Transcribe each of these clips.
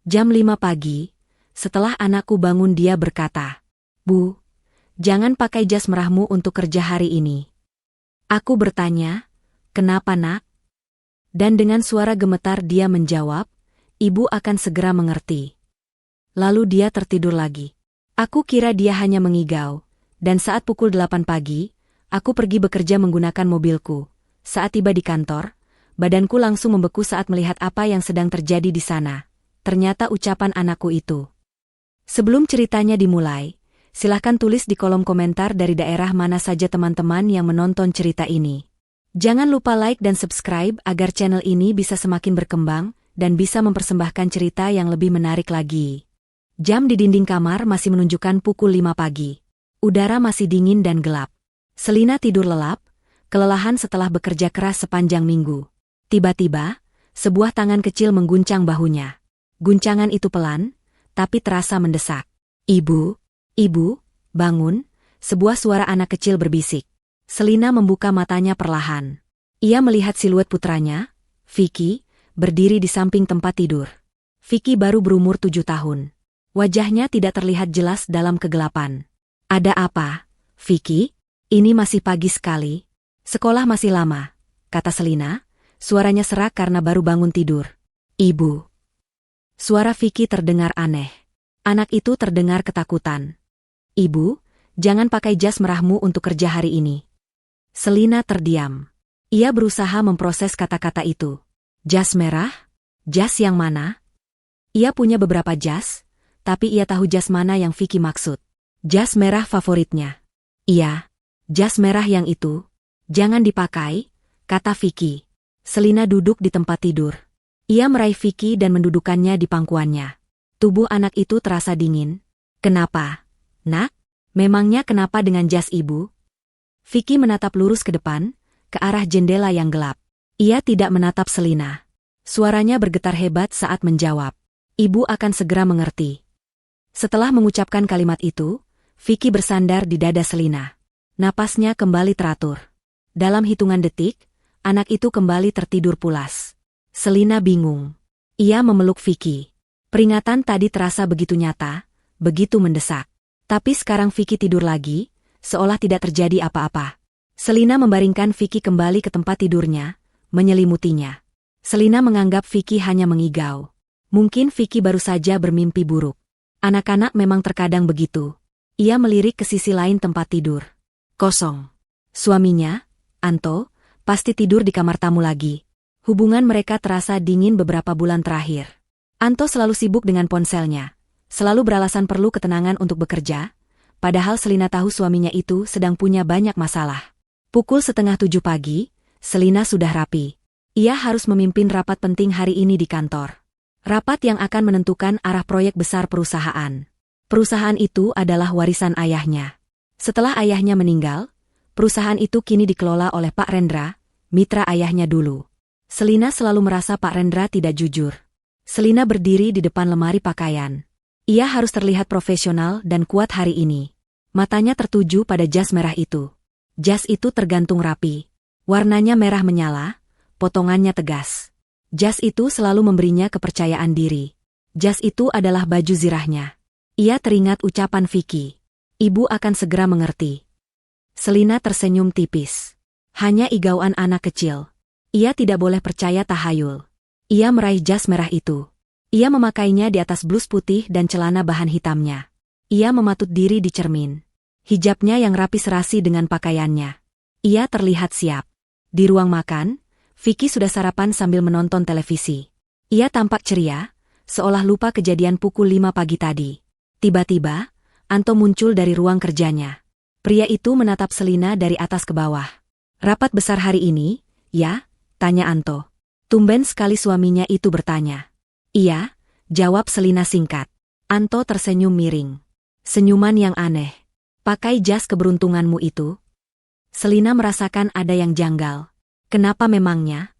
Jam 5 pagi, setelah anakku bangun dia berkata, "Bu, jangan pakai jas merahmu untuk kerja hari ini." Aku bertanya, "Kenapa nak?" Dan dengan suara gemetar dia menjawab, "Ibu akan segera mengerti." Lalu dia tertidur lagi. Aku kira dia hanya mengigau, dan saat pukul 8 pagi, aku pergi bekerja menggunakan mobilku. Saat tiba di kantor, badanku langsung membeku saat melihat apa yang sedang terjadi di sana. Ternyata ucapan anakku itu. Sebelum ceritanya dimulai, silahkan tulis di kolom komentar dari daerah mana saja teman-teman yang menonton cerita ini. Jangan lupa like dan subscribe agar channel ini bisa semakin berkembang dan bisa mempersembahkan cerita yang lebih menarik lagi. Jam di dinding kamar masih menunjukkan pukul 5 pagi. Udara masih dingin dan gelap. Selina tidur lelap, kelelahan setelah bekerja keras sepanjang minggu. Tiba-tiba, sebuah tangan kecil mengguncang bahunya. Guncangan itu pelan, tapi terasa mendesak. "Ibu, ibu, bangun," sebuah suara anak kecil berbisik. Selina membuka matanya perlahan. Ia melihat siluet putranya, Vicky, berdiri di samping tempat tidur. Vicky baru berumur 7 tahun. Wajahnya tidak terlihat jelas dalam kegelapan. "Ada apa, Vicky? Ini masih pagi sekali." "Sekolah masih lama," kata Selina, suaranya serak karena baru bangun tidur. "Ibu." Suara Vicky terdengar aneh. Anak itu terdengar ketakutan. "Ibu, jangan pakai jas merahmu untuk kerja hari ini." Selina terdiam. Ia berusaha memproses kata-kata itu. "Jas merah? Jas yang mana?" Ia punya beberapa jas, tapi ia tahu jas mana yang Vicky maksud. Jas merah favoritnya. "Iya, jas merah yang itu. Jangan dipakai," kata Vicky. Selina duduk di tempat tidur. Ia meraih Vicky dan mendudukannya di pangkuannya. Tubuh anak itu terasa dingin. "Kenapa, nak? Memangnya kenapa dengan jas ibu?" Vicky menatap lurus ke depan, ke arah jendela yang gelap. Ia tidak menatap Selina. Suaranya bergetar hebat saat menjawab, "Ibu akan segera mengerti." Setelah mengucapkan kalimat itu, Vicky bersandar di dada Selina. Napasnya kembali teratur. Dalam hitungan detik, anak itu kembali tertidur pulas. Selina bingung. Ia memeluk Vicky. Peringatan tadi terasa begitu nyata, begitu mendesak. Tapi sekarang Vicky tidur lagi, seolah tidak terjadi apa-apa. Selina membaringkan Vicky kembali ke tempat tidurnya, menyelimutinya. Selina menganggap Vicky hanya mengigau. Mungkin Vicky baru saja bermimpi buruk. Anak-anak memang terkadang begitu. Ia melirik ke sisi lain tempat tidur. Kosong. Suaminya, Anto, pasti tidur di kamar tamu lagi. Hubungan mereka terasa dingin beberapa bulan terakhir. Anto selalu sibuk dengan ponselnya. Selalu beralasan perlu ketenangan untuk bekerja, padahal Selina tahu suaminya itu sedang punya banyak masalah. Pukul 6:30 pagi, Selina sudah rapi. Ia harus memimpin rapat penting hari ini di kantor. Rapat yang akan menentukan arah proyek besar perusahaan. Perusahaan itu adalah warisan ayahnya. Setelah ayahnya meninggal, perusahaan itu kini dikelola oleh Pak Rendra, mitra ayahnya dulu. Selina selalu merasa Pak Rendra tidak jujur. Selina berdiri di depan lemari pakaian. Ia harus terlihat profesional dan kuat hari ini. Matanya tertuju pada jas merah itu. Jas itu tergantung rapi. Warnanya merah menyala, potongannya tegas. Jas itu selalu memberinya kepercayaan diri. Jas itu adalah baju zirahnya. Ia teringat ucapan Vicky. "Ibu akan segera mengerti." Selina tersenyum tipis. Hanya igauan anak kecil. Ia tidak boleh percaya tahayul. Ia meraih jas merah itu. Ia memakainya di atas blus putih dan celana bahan hitamnya. Ia mematut diri di cermin. Hijabnya yang rapi serasi dengan pakaiannya. Ia terlihat siap. Di ruang makan, Vicky sudah sarapan sambil menonton televisi. Ia tampak ceria, seolah lupa kejadian pukul 5 pagi tadi. Tiba-tiba, Anto muncul dari ruang kerjanya. Pria itu menatap Selina dari atas ke bawah. "Rapat besar hari ini, ya?" tanya Anto. Tumben sekali suaminya itu bertanya. "Iya," jawab Selina singkat. Anto tersenyum miring. Senyuman yang aneh. "Pakai jas keberuntunganmu itu?" Selina merasakan ada yang janggal. "Kenapa memangnya?"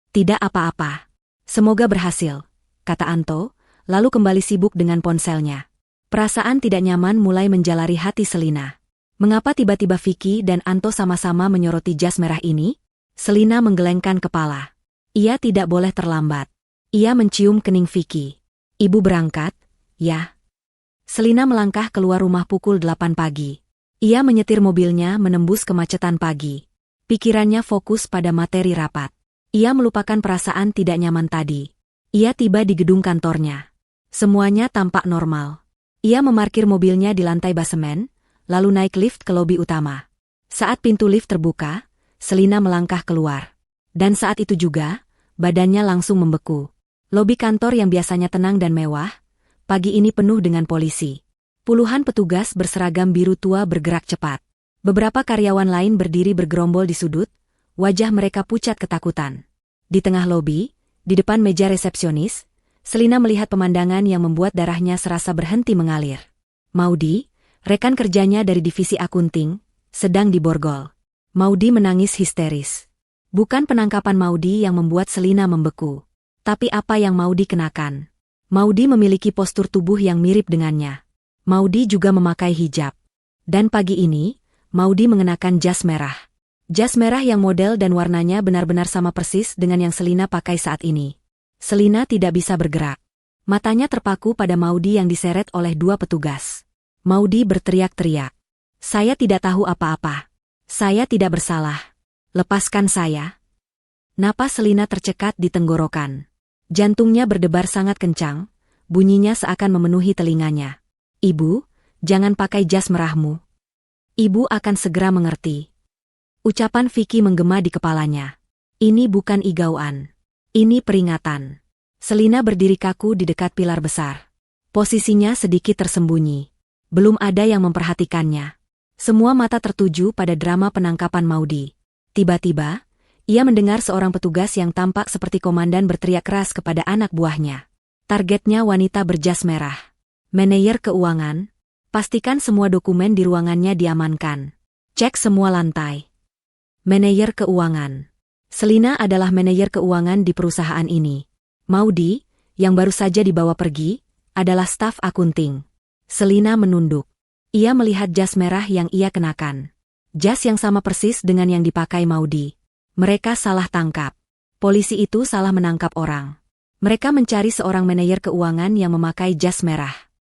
"Tidak apa-apa. Semoga berhasil," kata Anto, lalu kembali sibuk dengan ponselnya. Perasaan tidak nyaman mulai menjalari hati Selina. Mengapa tiba-tiba Vicky dan Anto sama-sama menyoroti jas merah ini? Selina menggelengkan kepala. Ia tidak boleh terlambat. Ia mencium kening Vicky. Ibu berangkat, ya. Selina melangkah keluar rumah pukul 8 pagi. Ia menyetir mobilnya menembus kemacetan pagi. Pikirannya fokus pada materi rapat. Ia melupakan perasaan tidak nyaman tadi. Ia tiba di gedung kantornya. Semuanya tampak normal. Ia memarkir mobilnya di lantai basemen, lalu naik lift ke lobi utama. Saat pintu lift terbuka, Selina melangkah keluar. Dan saat itu juga, badannya langsung membeku. Lobi kantor yang biasanya tenang dan mewah, pagi ini penuh dengan polisi. Puluhan petugas berseragam biru tua bergerak cepat. Beberapa karyawan lain berdiri bergerombol di sudut, wajah mereka pucat ketakutan. Di tengah lobi, di depan meja resepsionis, Selina melihat pemandangan yang membuat darahnya serasa berhenti mengalir. Maudy, rekan kerjanya dari divisi akunting, sedang diborgol. Maudy menangis histeris. Bukan penangkapan Maudy yang membuat Selina membeku. Tapi apa yang Maudy kenakan? Maudy memiliki postur tubuh yang mirip dengannya. Maudy juga memakai hijab. Dan pagi ini, Maudy mengenakan jas merah. Jas merah yang model dan warnanya benar-benar sama persis dengan yang Selina pakai saat ini. Selina tidak bisa bergerak. Matanya terpaku pada Maudy yang diseret oleh dua petugas. Maudy berteriak-teriak. Saya tidak tahu apa-apa. Saya tidak bersalah. Lepaskan saya. Napas Selina tercekat di tenggorokan. Jantungnya berdebar sangat kencang, bunyinya seakan memenuhi telinganya. Ibu, jangan pakai jas merahmu. Ibu akan segera mengerti. Ucapan Vicky menggema di kepalanya. Ini bukan igauan. Ini peringatan. Selina berdiri kaku di dekat pilar besar. Posisinya sedikit tersembunyi. Belum ada yang memperhatikannya. Semua mata tertuju pada drama penangkapan Maudy. Tiba-tiba, ia mendengar seorang petugas yang tampak seperti komandan berteriak keras kepada anak buahnya. Targetnya wanita berjas merah. Manajer keuangan, pastikan semua dokumen di ruangannya diamankan. Cek semua lantai. Manajer keuangan. Selina adalah manajer keuangan di perusahaan ini. Maudy, yang baru saja dibawa pergi, adalah staf akunting. Selina menunduk. Ia melihat jas merah yang ia kenakan. Jas yang sama persis dengan yang dipakai Maudy. Mereka salah tangkap. Polisi itu salah menangkap orang. Mereka mencari seorang manajer keuangan yang memakai jas merah.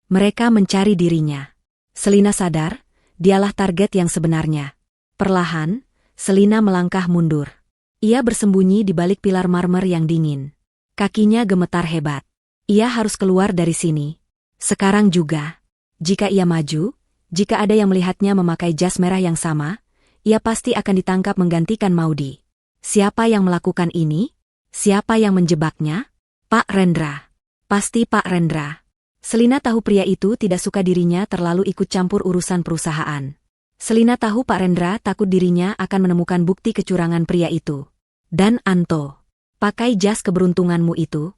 Mereka mencari dirinya. Selina sadar, dialah target yang sebenarnya. Perlahan, Selina melangkah mundur. Ia bersembunyi di balik pilar marmer yang dingin. Kakinya gemetar hebat. Ia harus keluar dari sini. Sekarang juga. Jika ia maju, jika ada yang melihatnya memakai jas merah yang sama, ia pasti akan ditangkap menggantikan Maudy. Siapa yang melakukan ini? Siapa yang menjebaknya? Pak Rendra. Pasti Pak Rendra. Selina tahu pria itu tidak suka dirinya terlalu ikut campur urusan perusahaan. Selina tahu Pak Rendra takut dirinya akan menemukan bukti kecurangan pria itu. Dan Anto. Pakai jas keberuntunganmu itu.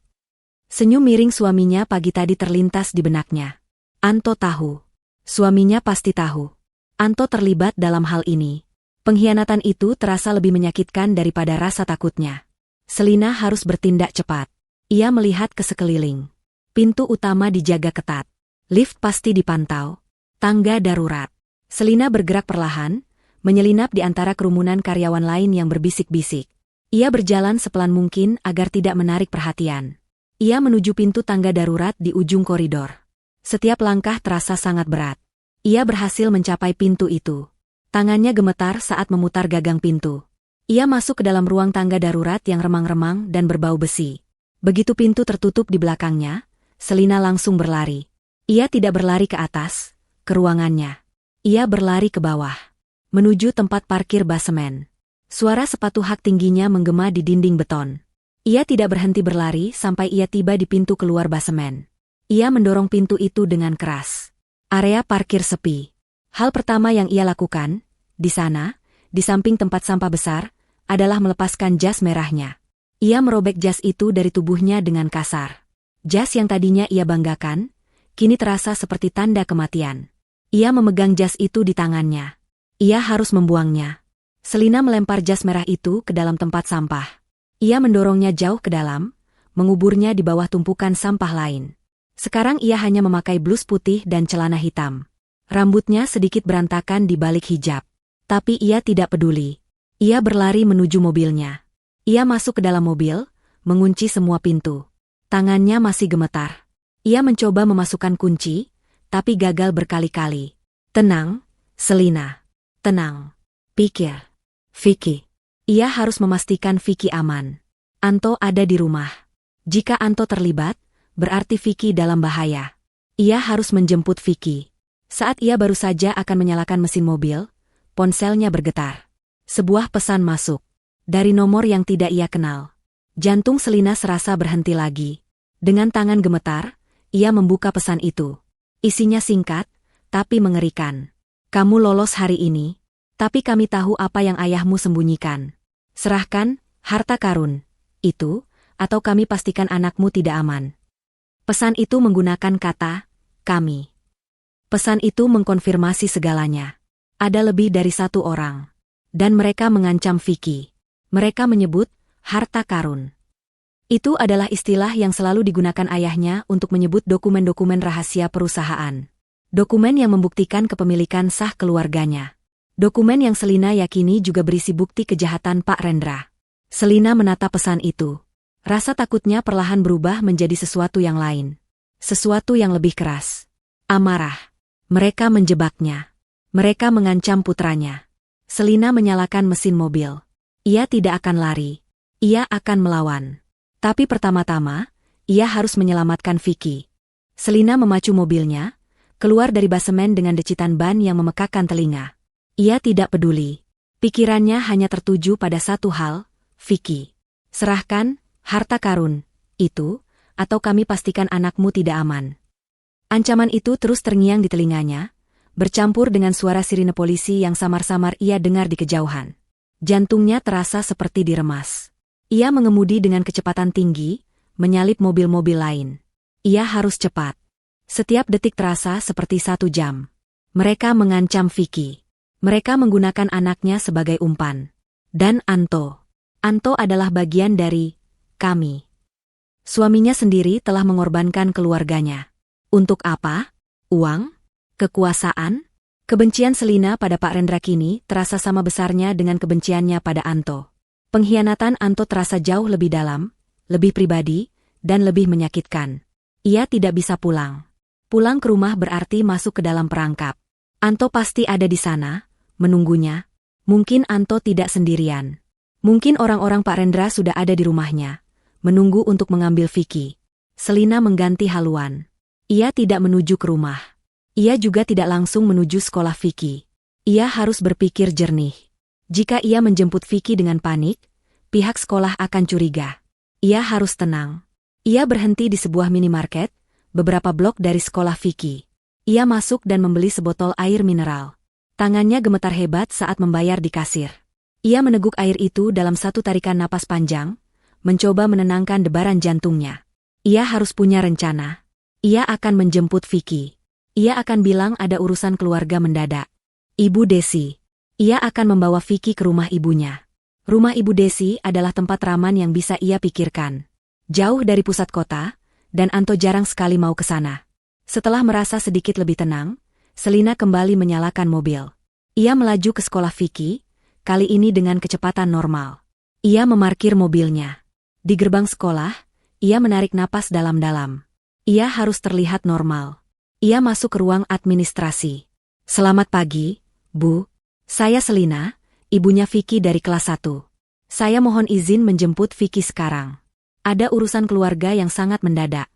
Senyum miring suaminya pagi tadi terlintas di benaknya. Anto tahu. Suaminya pasti tahu. Anto terlibat dalam hal ini. Pengkhianatan itu terasa lebih menyakitkan daripada rasa takutnya. Selina harus bertindak cepat. Ia melihat ke sekeliling. Pintu utama dijaga ketat. Lift pasti dipantau. Tangga darurat. Selina bergerak perlahan, menyelinap di antara kerumunan karyawan lain yang berbisik-bisik. Ia berjalan sepelan mungkin agar tidak menarik perhatian. Ia menuju pintu tangga darurat di ujung koridor. Setiap langkah terasa sangat berat. Ia berhasil mencapai pintu itu. Tangannya gemetar saat memutar gagang pintu. Ia masuk ke dalam ruang tangga darurat yang remang-remang dan berbau besi. Begitu pintu tertutup di belakangnya, Selina langsung berlari. Ia tidak berlari ke atas, ke ruangannya. Ia berlari ke bawah, menuju tempat parkir basemen. Suara sepatu hak tingginya menggema di dinding beton. Ia tidak berhenti berlari sampai ia tiba di pintu keluar basemen. Ia mendorong pintu itu dengan keras. Area parkir sepi. Hal pertama yang ia lakukan, di sana, di samping tempat sampah besar, adalah melepaskan jas merahnya. Ia merobek jas itu dari tubuhnya dengan kasar. Jas yang tadinya ia banggakan, kini terasa seperti tanda kematian. Ia memegang jas itu di tangannya. Ia harus membuangnya. Selina melempar jas merah itu ke dalam tempat sampah. Ia mendorongnya jauh ke dalam, menguburnya di bawah tumpukan sampah lain. Sekarang ia hanya memakai blus putih dan celana hitam. Rambutnya sedikit berantakan di balik hijab. Tapi ia tidak peduli. Ia berlari menuju mobilnya. Ia masuk ke dalam mobil, mengunci semua pintu. Tangannya masih gemetar. Ia mencoba memasukkan kunci, tapi gagal berkali-kali. Tenang, Selina. Tenang. Pikir. Vicky. Ia harus memastikan Vicky aman. Anto ada di rumah. Jika Anto terlibat, berarti Vicky dalam bahaya. Ia harus menjemput Vicky. Saat ia baru saja akan menyalakan mesin mobil, ponselnya bergetar. Sebuah pesan masuk. Dari nomor yang tidak ia kenal. Jantung Selina serasa berhenti lagi. Dengan tangan gemetar, ia membuka pesan itu. Isinya singkat, tapi mengerikan. Kamu lolos hari ini, tapi kami tahu apa yang ayahmu sembunyikan. Serahkan harta karun itu, atau kami pastikan anakmu tidak aman. Pesan itu menggunakan kata, kami. Pesan itu mengkonfirmasi segalanya. Ada lebih dari satu orang. Dan mereka mengancam Vicky. Mereka menyebut, harta karun. Itu adalah istilah yang selalu digunakan ayahnya untuk menyebut dokumen-dokumen rahasia perusahaan. Dokumen yang membuktikan kepemilikan sah keluarganya. Dokumen yang Selina yakini juga berisi bukti kejahatan Pak Rendra. Selina menatap pesan itu. Rasa takutnya perlahan berubah menjadi sesuatu yang lain. Sesuatu yang lebih keras. Amarah. Mereka menjebaknya. Mereka mengancam putranya. Selina menyalakan mesin mobil. Ia tidak akan lari. Ia akan melawan. Tapi pertama-tama, ia harus menyelamatkan Vicky. Selina memacu mobilnya, keluar dari basemen dengan decitan ban yang memekakkan telinga. Ia tidak peduli. Pikirannya hanya tertuju pada satu hal, Vicky. Serahkan harta karun itu, atau kami pastikan anakmu tidak aman. Ancaman itu terus terngiang di telinganya, bercampur dengan suara sirine polisi yang samar-samar ia dengar di kejauhan. Jantungnya terasa seperti diremas. Ia mengemudi dengan kecepatan tinggi, menyalip mobil-mobil lain. Ia harus cepat. Setiap detik terasa seperti 1 jam. Mereka mengancam Vicky. Mereka menggunakan anaknya sebagai umpan. Dan Anto. Anto adalah bagian dari kami. Suaminya sendiri telah mengorbankan keluarganya. Untuk apa? Uang? Kekuasaan? Kebencian Selina pada Pak Rendra kini terasa sama besarnya dengan kebenciannya pada Anto. Pengkhianatan Anto terasa jauh lebih dalam, lebih pribadi, dan lebih menyakitkan. Ia tidak bisa pulang. Pulang ke rumah berarti masuk ke dalam perangkap. Anto pasti ada di sana, menunggunya. Mungkin Anto tidak sendirian. Mungkin orang-orang Pak Rendra sudah ada di rumahnya, menunggu untuk mengambil Vicky. Selina mengganti haluan. Ia tidak menuju ke rumah. Ia juga tidak langsung menuju sekolah Vicky. Ia harus berpikir jernih. Jika ia menjemput Vicky dengan panik, pihak sekolah akan curiga. Ia harus tenang. Ia berhenti di sebuah minimarket, beberapa blok dari sekolah Vicky. Ia masuk dan membeli sebotol air mineral. Tangannya gemetar hebat saat membayar di kasir. Ia meneguk air itu dalam satu tarikan napas panjang, mencoba menenangkan debaran jantungnya. Ia harus punya rencana. Ia akan menjemput Vicky. Ia akan bilang ada urusan keluarga mendadak. Ibu Desi. Ia akan membawa Vicky ke rumah ibunya. Rumah Ibu Desi adalah tempat raman yang bisa ia pikirkan. Jauh dari pusat kota, dan Anto jarang sekali mau ke sana. Setelah merasa sedikit lebih tenang, Selina kembali menyalakan mobil. Ia melaju ke sekolah Vicky, kali ini dengan kecepatan normal. Ia memarkir mobilnya. Di gerbang sekolah, ia menarik napas dalam-dalam. Ia harus terlihat normal. Ia masuk ke ruang administrasi. Selamat pagi, Bu. Saya Selina, ibunya Vicky dari kelas 1. Saya mohon izin menjemput Vicky sekarang. Ada urusan keluarga yang sangat mendadak.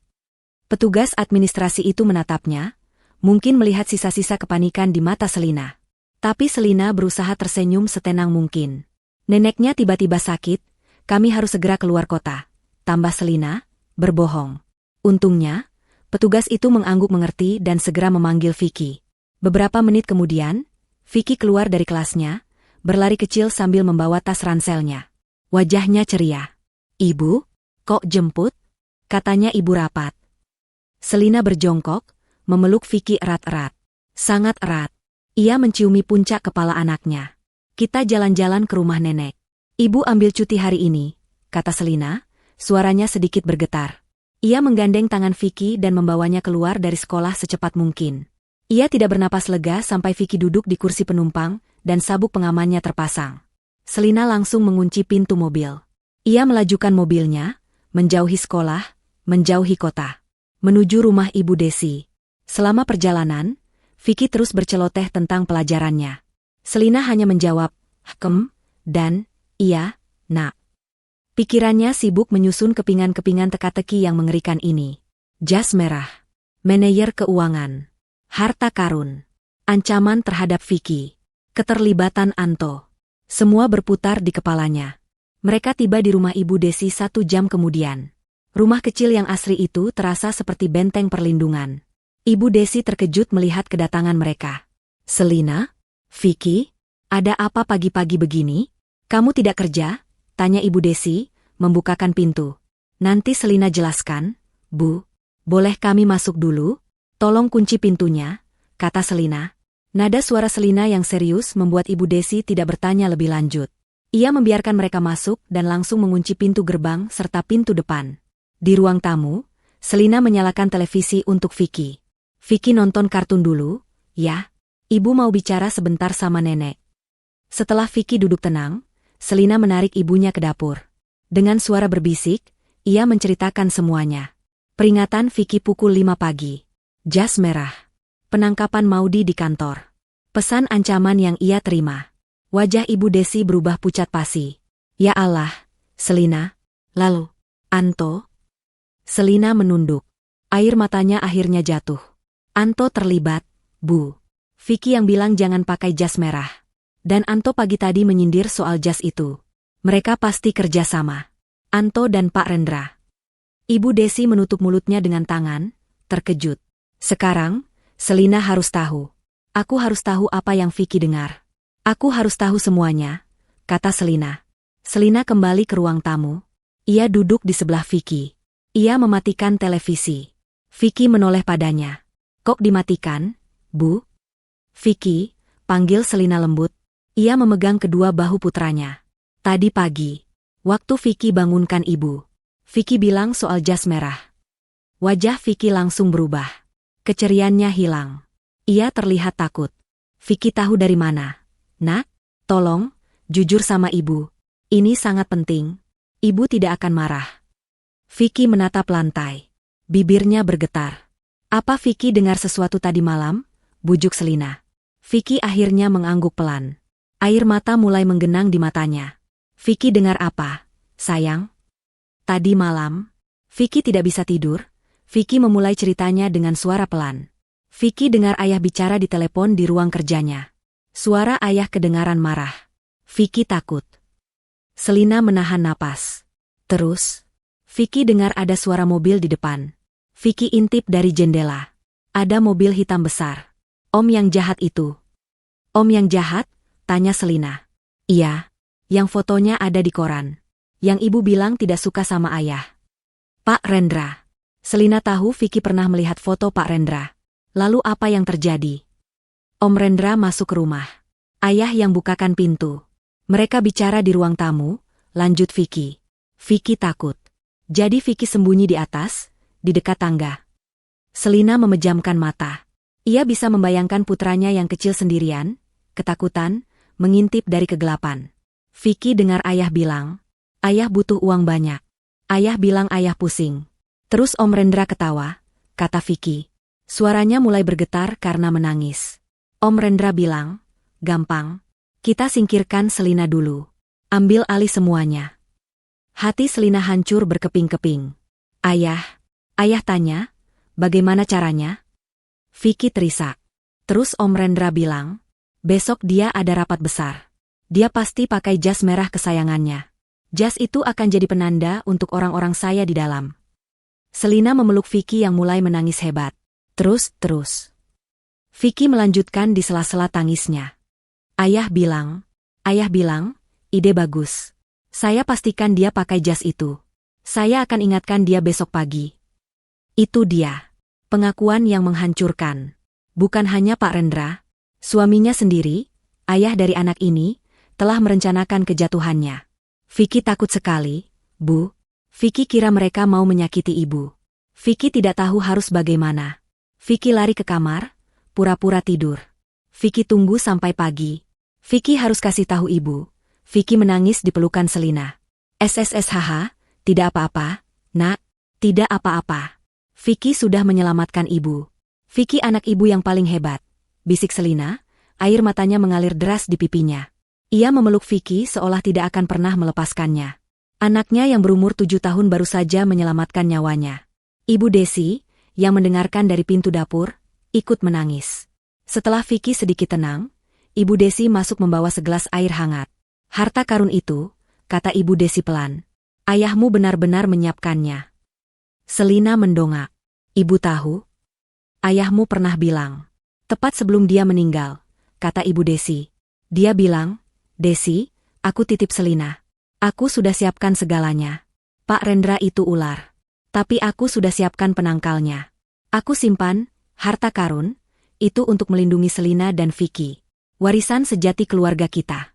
Petugas administrasi itu menatapnya, mungkin melihat sisa-sisa kepanikan di mata Selina. Tapi Selina berusaha tersenyum setenang mungkin. Neneknya tiba-tiba sakit, kami harus segera keluar kota. Tambah Selina, berbohong. Untungnya, petugas itu mengangguk mengerti dan segera memanggil Vicky. Beberapa menit kemudian, Vicky keluar dari kelasnya, berlari kecil sambil membawa tas ranselnya. Wajahnya ceria. Ibu, kok jemput? Katanya ibu rapat. Selina berjongkok, memeluk Vicky erat-erat. Sangat erat. Ia menciumi puncak kepala anaknya. Kita jalan-jalan ke rumah nenek. Ibu ambil cuti hari ini, kata Selina, suaranya sedikit bergetar. Ia menggandeng tangan Vicky dan membawanya keluar dari sekolah secepat mungkin. Ia tidak bernapas lega sampai Vicky duduk di kursi penumpang dan sabuk pengamannya terpasang. Selina langsung mengunci pintu mobil. Ia melajukan mobilnya, menjauhi sekolah, menjauhi kota. menuju rumah Ibu Desi. Selama perjalanan, Vicky terus berceloteh tentang pelajarannya. Selina hanya menjawab, dan, iya, nak. Pikirannya sibuk menyusun kepingan-kepingan teka-teki yang mengerikan ini. Jas merah. Manajer keuangan. Harta karun. Ancaman terhadap Vicky. Keterlibatan Anto. Semua berputar di kepalanya. Mereka tiba di rumah Ibu Desi 1 jam kemudian. Rumah kecil yang asri itu terasa seperti benteng perlindungan. Ibu Desi terkejut melihat kedatangan mereka. Selina? Vicky? Ada apa pagi-pagi begini? Kamu tidak kerja? Tanya Ibu Desi, membukakan pintu. Nanti Selina jelaskan. Bu, boleh kami masuk dulu? Tolong kunci pintunya, kata Selina. Nada suara Selina yang serius membuat Ibu Desi tidak bertanya lebih lanjut. Ia membiarkan mereka masuk dan langsung mengunci pintu gerbang serta pintu depan. Di ruang tamu, Selina menyalakan televisi untuk Vicky. Vicky nonton kartun dulu, ya. Ibu mau bicara sebentar sama nenek. Setelah Vicky duduk tenang, Selina menarik ibunya ke dapur. Dengan suara berbisik, ia menceritakan semuanya. Peringatan Vicky pukul 5 pagi. Jas merah. Penangkapan Maudi di kantor. Pesan ancaman yang ia terima. Wajah Ibu Desi berubah pucat pasi. Ya Allah, Selina. Lalu, Anto? Selina menunduk. Air matanya akhirnya jatuh. Anto terlibat, Bu. Vicky yang bilang jangan pakai jas merah. Dan Anto pagi tadi menyindir soal jas itu. Mereka pasti kerja sama. Anto dan Pak Rendra. Ibu Desi menutup mulutnya dengan tangan, terkejut. Sekarang, Selina harus tahu. Aku harus tahu apa yang Vicky dengar. Aku harus tahu semuanya, kata Selina. Selina kembali ke ruang tamu. Ia duduk di sebelah Vicky. Ia mematikan televisi. Vicky menoleh padanya. Kok dimatikan, Bu? Vicky, panggil Selina lembut. Ia memegang kedua bahu putranya. Tadi pagi, waktu Vicky bangunkan ibu. Vicky bilang soal jas merah. Wajah Vicky langsung berubah. Keceriannya hilang. Ia terlihat takut. Vicky tahu dari mana? Nak, tolong, jujur sama ibu. Ini sangat penting. Ibu tidak akan marah. Vicky menatap lantai. Bibirnya bergetar. Apa Vicky dengar sesuatu tadi malam? Bujuk Selina. Vicky akhirnya mengangguk pelan. Air mata mulai menggenang di matanya. Vicky dengar apa, sayang? Tadi malam, Vicky tidak bisa tidur. Vicky memulai ceritanya dengan suara pelan. Vicky dengar ayah bicara di telepon di ruang kerjanya. Suara ayah kedengaran marah. Vicky takut. Selina menahan napas. Terus, Vicky dengar ada suara mobil di depan. Vicky intip dari jendela. Ada mobil hitam besar. Om yang jahat itu. Om yang jahat? Tanya Selina. Iya. Yang fotonya ada di koran. Yang ibu bilang tidak suka sama ayah. Pak Rendra. Selina tahu Vicky pernah melihat foto Pak Rendra. Lalu apa yang terjadi? Om Rendra masuk ke rumah. Ayah yang bukakan pintu. Mereka bicara di ruang tamu, lanjut Vicky. Vicky takut. Jadi Vicky sembunyi di atas, di dekat tangga. Selina memejamkan mata. Ia bisa membayangkan putranya yang kecil sendirian, ketakutan, mengintip dari kegelapan. Vicky dengar ayah bilang, ayah butuh uang banyak. Ayah bilang ayah pusing. Terus Om Rendra ketawa, kata Vicky. Suaranya mulai bergetar karena menangis. Om Rendra bilang, gampang. Kita singkirkan Selina dulu. Ambil alih semuanya. Hati Selina hancur berkeping-keping. Ayah tanya, bagaimana caranya? Vicky terisak. Terus Om Rendra bilang, besok dia ada rapat besar. Dia pasti pakai jas merah kesayangannya. Jas itu akan jadi penanda untuk orang-orang saya di dalam. Selina memeluk Vicky yang mulai menangis hebat. Terus. Vicky melanjutkan di sela-sela tangisnya. Ayah bilang, ide bagus. Saya pastikan dia pakai jas itu. Saya akan ingatkan dia besok pagi. Itu dia. Pengakuan yang menghancurkan. Bukan hanya Pak Rendra. Suaminya sendiri, ayah dari anak ini, telah merencanakan kejatuhannya. Vicky takut sekali, Bu. Vicky kira mereka mau menyakiti ibu. Vicky tidak tahu harus bagaimana. Vicky lari ke kamar, pura-pura tidur. Vicky tunggu sampai pagi. Vicky harus kasih tahu ibu. Vicky menangis di pelukan Selina. SSSHH, tidak apa-apa, nak, tidak apa-apa. Vicky sudah menyelamatkan ibu. Vicky anak ibu yang paling hebat, bisik Selina, air matanya mengalir deras di pipinya. Ia memeluk Vicky seolah tidak akan pernah melepaskannya. Anaknya yang berumur 7 tahun baru saja menyelamatkan nyawanya. Ibu Desi, yang mendengarkan dari pintu dapur, ikut menangis. Setelah Vicky sedikit tenang, Ibu Desi masuk membawa segelas air hangat. Harta karun itu, kata Ibu Desi pelan. Ayahmu benar-benar menyiapkannya. Selina mendongak. Ibu tahu? Ayahmu pernah bilang. Tepat sebelum dia meninggal, kata Ibu Desi. Dia bilang, Desi, aku titip Selina. Aku sudah siapkan segalanya. Pak Rendra itu ular. Tapi aku sudah siapkan penangkalnya. Aku simpan, harta karun, itu untuk melindungi Selina dan Vicky. Warisan sejati keluarga kita.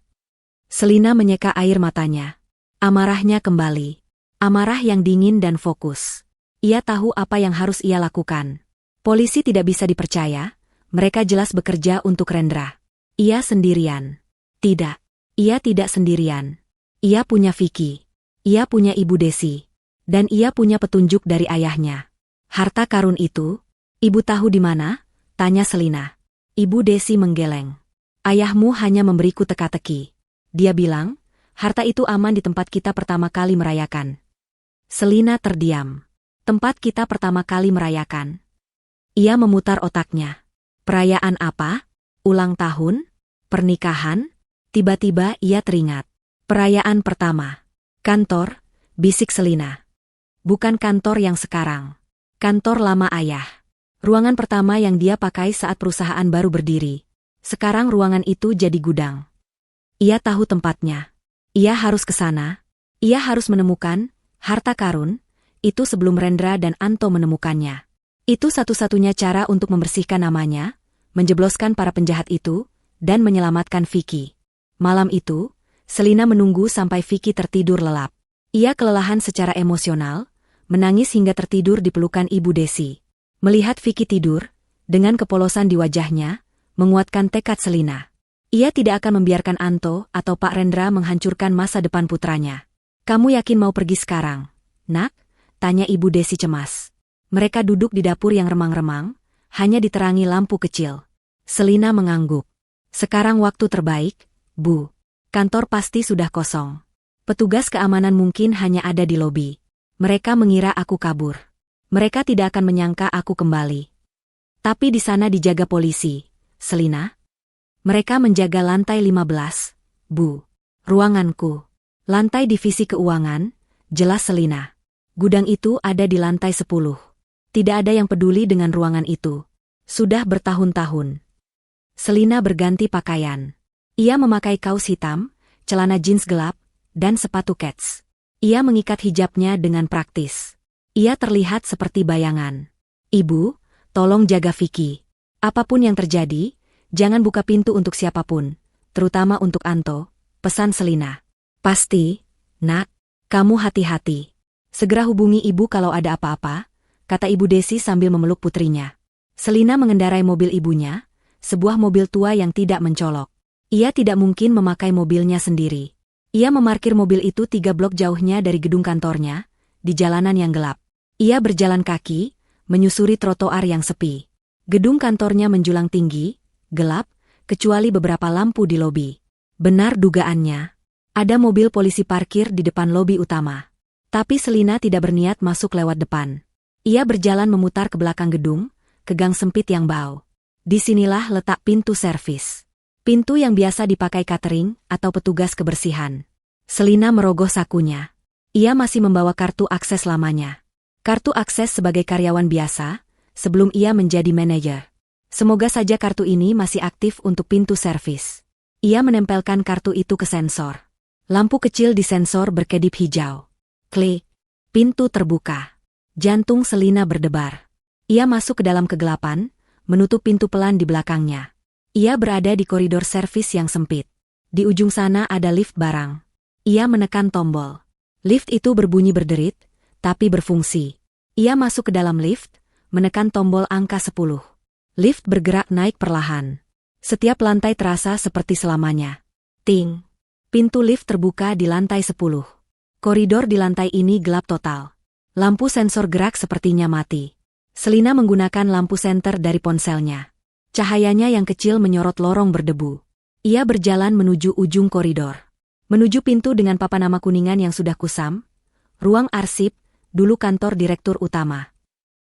Selina menyeka air matanya. Amarahnya kembali. Amarah yang dingin dan fokus. Ia tahu apa yang harus ia lakukan. Polisi tidak bisa dipercaya, mereka jelas bekerja untuk Rendra. Ia sendirian. Tidak. Ia tidak sendirian. Ia punya Vicky. Ia punya Ibu Desi. Dan ia punya petunjuk dari ayahnya. Harta karun itu, ibu tahu di mana? Tanya Selina. Ibu Desi menggeleng. Ayahmu hanya memberiku teka-teki. Dia bilang, harta itu aman di tempat kita pertama kali merayakan. Selina terdiam. Tempat kita pertama kali merayakan. Ia memutar otaknya. Perayaan apa? Ulang tahun? Pernikahan? Tiba-tiba ia teringat. Perayaan pertama. Kantor, bisik Selina. Bukan kantor yang sekarang. Kantor lama ayah. Ruangan pertama yang dia pakai saat perusahaan baru berdiri. Sekarang ruangan itu jadi gudang. Ia tahu tempatnya. Ia harus ke sana. Ia harus menemukan harta karun itu sebelum Rendra dan Anto menemukannya. Itu satu-satunya cara untuk membersihkan namanya, menjebloskan para penjahat itu, dan menyelamatkan Vicky. Malam itu, Selina menunggu sampai Vicky tertidur lelap. Ia kelelahan secara emosional, menangis hingga tertidur di pelukan Ibu Desi. Melihat Vicky tidur, dengan kepolosan di wajahnya, menguatkan tekad Selina. Ia tidak akan membiarkan Anto atau Pak Rendra menghancurkan masa depan putranya. Kamu yakin mau pergi sekarang, Nak? Tanya Ibu Desi cemas. Mereka duduk di dapur yang remang-remang, hanya diterangi lampu kecil. Selina mengangguk. Sekarang waktu terbaik, Bu. Kantor pasti sudah kosong. Petugas keamanan mungkin hanya ada di lobi. Mereka mengira aku kabur. Mereka tidak akan menyangka aku kembali. Tapi di sana dijaga polisi. Selina? Mereka menjaga lantai 15, Bu. Ruanganku. Lantai divisi keuangan, jelas Selina. Gudang itu ada di lantai 10. Tidak ada yang peduli dengan ruangan itu. Sudah bertahun-tahun. Selina berganti pakaian. Ia memakai kaos hitam, celana jeans gelap, dan sepatu kets. Ia mengikat hijabnya dengan praktis. Ia terlihat seperti bayangan. Ibu, tolong jaga Vicky. Apapun yang terjadi, jangan buka pintu untuk siapapun, terutama untuk Anto, pesan Selina. Pasti, Nak, kamu hati-hati. Segera hubungi ibu kalau ada apa-apa, kata Ibu Desi sambil memeluk putrinya. Selina mengendarai mobil ibunya, sebuah mobil tua yang tidak mencolok. Ia tidak mungkin memakai mobilnya sendiri. Ia memarkir mobil itu 3 blok jauhnya dari gedung kantornya, di jalanan yang gelap. Ia berjalan kaki, menyusuri trotoar yang sepi. Gedung kantornya menjulang tinggi, gelap, kecuali beberapa lampu di lobi. Benar dugaannya. Ada mobil polisi parkir di depan lobi utama. Tapi Selina tidak berniat masuk lewat depan. Ia berjalan memutar ke belakang gedung, ke gang sempit yang bau. Disinilah letak pintu servis. Pintu yang biasa dipakai catering atau petugas kebersihan. Selina merogoh sakunya. Ia masih membawa kartu akses lamanya. Kartu akses sebagai karyawan biasa, sebelum ia menjadi manajer. Semoga saja kartu ini masih aktif untuk pintu servis. Ia menempelkan kartu itu ke sensor. Lampu kecil di sensor berkedip hijau. Klik. Pintu terbuka. Jantung Selina berdebar. Ia masuk ke dalam kegelapan, menutup pintu pelan di belakangnya. Ia berada di koridor servis yang sempit. Di ujung sana ada lift barang. Ia menekan tombol. Lift itu berbunyi berderit, tapi berfungsi. Ia masuk ke dalam lift, menekan tombol angka 10. Lift bergerak naik perlahan. Setiap lantai terasa seperti selamanya. Ting. Pintu lift terbuka di lantai 10. Koridor di lantai ini gelap total. Lampu sensor gerak sepertinya mati. Selina menggunakan lampu senter dari ponselnya. Cahayanya yang kecil menyorot lorong berdebu. Ia berjalan menuju ujung koridor. Menuju pintu dengan papan nama kuningan yang sudah kusam. Ruang arsip, dulu kantor direktur utama.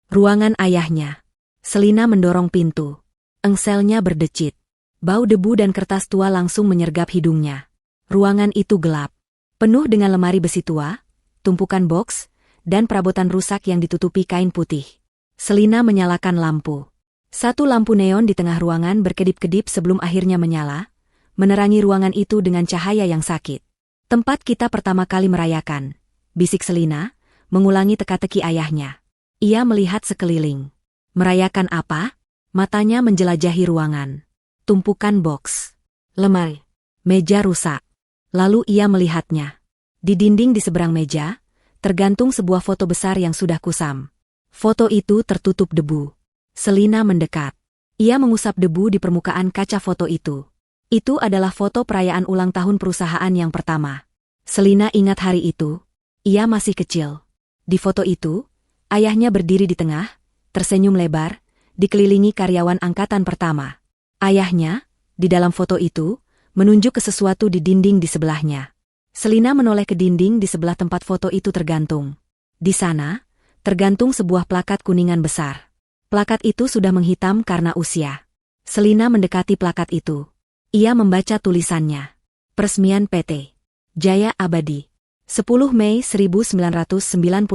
Ruangan ayahnya. Selina mendorong pintu. Engselnya berdecit. Bau debu dan kertas tua langsung menyergap hidungnya. Ruangan itu gelap. Penuh dengan lemari besi tua, tumpukan boks, dan perabotan rusak yang ditutupi kain putih. Selina menyalakan lampu. Satu lampu neon di tengah ruangan berkedip-kedip sebelum akhirnya menyala, menerangi ruangan itu dengan cahaya yang sakit. Tempat kita pertama kali merayakan, bisik Selina, mengulangi teka-teki ayahnya. Ia melihat sekeliling. Merayakan apa? Matanya menjelajahi ruangan. Tumpukan boks, lemari, meja rusak. Lalu ia melihatnya. Di dinding di seberang meja, tergantung sebuah foto besar yang sudah kusam. Foto itu tertutup debu. Selina mendekat. Ia mengusap debu di permukaan kaca foto itu. Itu adalah foto perayaan ulang tahun perusahaan yang pertama. Selina ingat hari itu. Ia masih kecil. Di foto itu, ayahnya berdiri di tengah, tersenyum lebar, dikelilingi karyawan angkatan pertama. Ayahnya, di dalam foto itu, menunjuk ke sesuatu di dinding di sebelahnya. Selina menoleh ke dinding di sebelah tempat foto itu tergantung. Di sana, tergantung sebuah plakat kuningan besar. Plakat itu sudah menghitam karena usia. Selina mendekati plakat itu. Ia membaca tulisannya. Peresmian PT Jaya Abadi. 10 Mei 1995.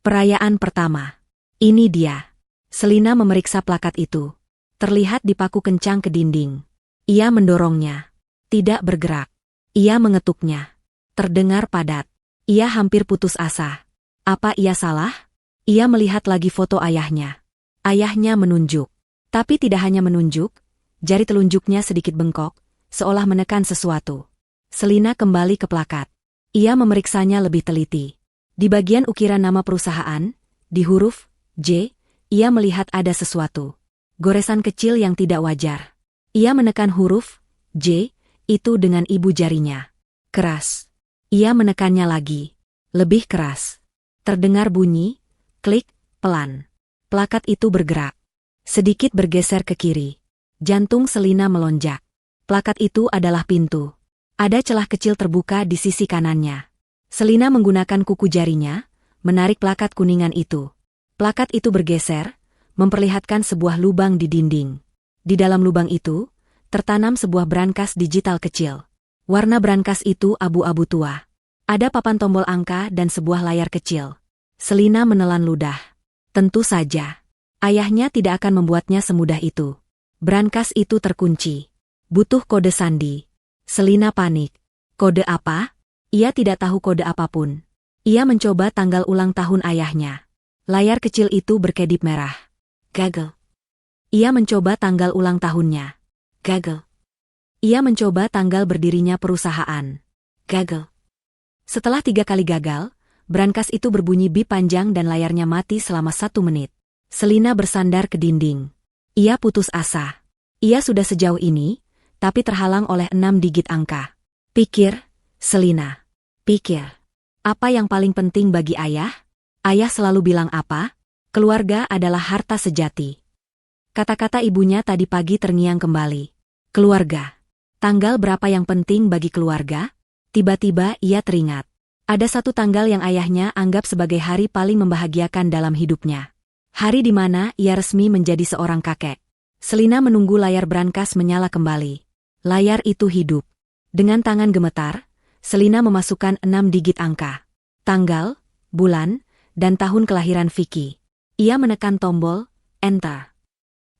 Perayaan pertama. Ini dia. Selina memeriksa plakat itu. Terlihat dipaku kencang ke dinding. Ia mendorongnya. Tidak bergerak. Ia mengetuknya. Terdengar padat. Ia hampir putus asa. Apa ia salah? Ia melihat lagi foto ayahnya. Ayahnya menunjuk. Tapi tidak hanya menunjuk, jari telunjuknya sedikit bengkok, seolah menekan sesuatu. Selina kembali ke plakat. Ia memeriksanya lebih teliti. Di bagian ukiran nama perusahaan, di huruf J, ia melihat ada sesuatu. Goresan kecil yang tidak wajar. Ia menekan huruf J itu dengan ibu jarinya. Keras. Ia menekannya lagi. Lebih keras. Terdengar bunyi, klik, pelan. Plakat itu bergerak. Sedikit bergeser ke kiri. Jantung Selina melonjak. Plakat itu adalah pintu. Ada celah kecil terbuka di sisi kanannya. Selina menggunakan kuku jarinya, menarik plakat kuningan itu. Plakat itu bergeser, memperlihatkan sebuah lubang di dinding. Di dalam lubang itu, tertanam sebuah brankas digital kecil. Warna brankas itu abu-abu tua. Ada papan tombol angka dan sebuah layar kecil. Selina menelan ludah. Tentu saja. Ayahnya tidak akan membuatnya semudah itu. Brankas itu terkunci. Butuh kode sandi. Selina panik. Kode apa? Ia tidak tahu kode apapun. Ia mencoba tanggal ulang tahun ayahnya. Layar kecil itu berkedip merah. Gagal. Ia mencoba tanggal ulang tahunnya. Gagal. Ia mencoba tanggal berdirinya perusahaan. Gagal. Setelah 3 kali gagal, brankas itu berbunyi bip panjang dan layarnya mati selama 1 menit. Selina bersandar ke dinding. Ia putus asa. Ia sudah sejauh ini, tapi terhalang oleh 6 digit angka. Pikir, Selina. Pikir. Apa yang paling penting bagi ayah? Ayah selalu bilang apa? Keluarga adalah harta sejati. Kata-kata ibunya tadi pagi terngiang kembali. Keluarga. Tanggal berapa yang penting bagi keluarga? Tiba-tiba ia teringat. Ada satu tanggal yang ayahnya anggap sebagai hari paling membahagiakan dalam hidupnya. Hari di mana ia resmi menjadi seorang kakek. Selina menunggu layar brankas menyala kembali. Layar itu hidup. Dengan tangan gemetar, Selina memasukkan 6 digit angka. Tanggal, bulan, dan tahun kelahiran Vicky. Ia menekan tombol, enter.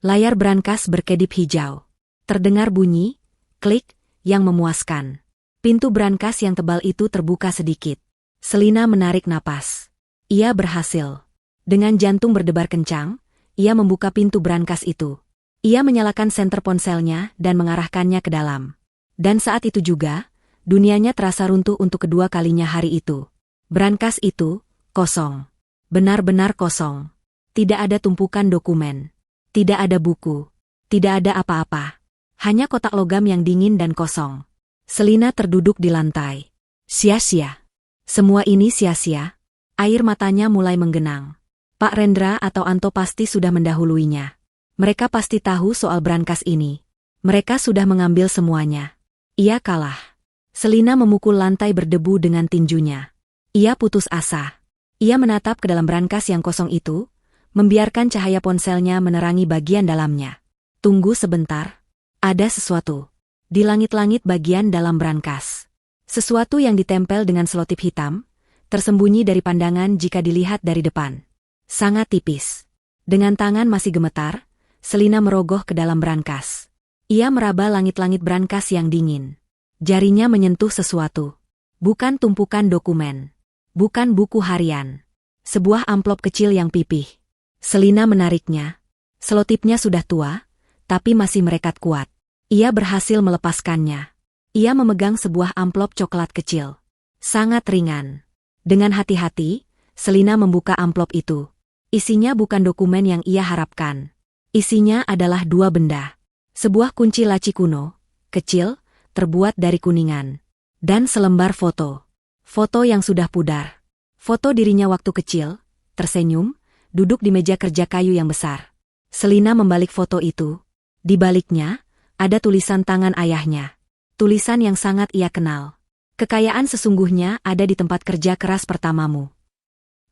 Layar brankas berkedip hijau. Terdengar bunyi, klik, yang memuaskan. Pintu brankas yang tebal itu terbuka sedikit. Selina menarik napas. Ia berhasil. Dengan jantung berdebar kencang, ia membuka pintu brankas itu. Ia menyalakan senter ponselnya dan mengarahkannya ke dalam. Dan saat itu juga, dunianya terasa runtuh untuk kedua kalinya hari itu. Brankas itu, kosong. Benar-benar kosong. Tidak ada tumpukan dokumen. Tidak ada buku. Tidak ada apa-apa. Hanya kotak logam yang dingin dan kosong. Selina terduduk di lantai. Sia-sia. Semua ini sia-sia. Air matanya mulai menggenang. Pak Rendra atau Anto pasti sudah mendahuluinya. Mereka pasti tahu soal brankas ini. Mereka sudah mengambil semuanya. Ia kalah. Selina memukul lantai berdebu dengan tinjunya. Ia putus asa. Ia menatap ke dalam brankas yang kosong itu, membiarkan cahaya ponselnya menerangi bagian dalamnya. Tunggu sebentar. Ada sesuatu. Di langit-langit bagian dalam brankas. Sesuatu yang ditempel dengan selotip hitam, tersembunyi dari pandangan jika dilihat dari depan. Sangat tipis. Dengan tangan masih gemetar, Selina merogoh ke dalam brankas. Ia meraba langit-langit brankas yang dingin. Jarinya menyentuh sesuatu. Bukan tumpukan dokumen. Bukan buku harian. Sebuah amplop kecil yang pipih. Selina menariknya. Selotipnya sudah tua, tapi masih merekat kuat. Ia berhasil melepaskannya. Ia memegang sebuah amplop coklat kecil. Sangat ringan. Dengan hati-hati, Selina membuka amplop itu. Isinya bukan dokumen yang ia harapkan. Isinya adalah dua benda. Sebuah kunci laci kuno, kecil, terbuat dari kuningan. Dan selembar foto. Foto yang sudah pudar. Foto dirinya waktu kecil, tersenyum, duduk di meja kerja kayu yang besar. Selina membalik foto itu. Di baliknya, ada tulisan tangan ayahnya. Tulisan yang sangat ia kenal. Kekayaan sesungguhnya ada di tempat kerja keras pertamamu.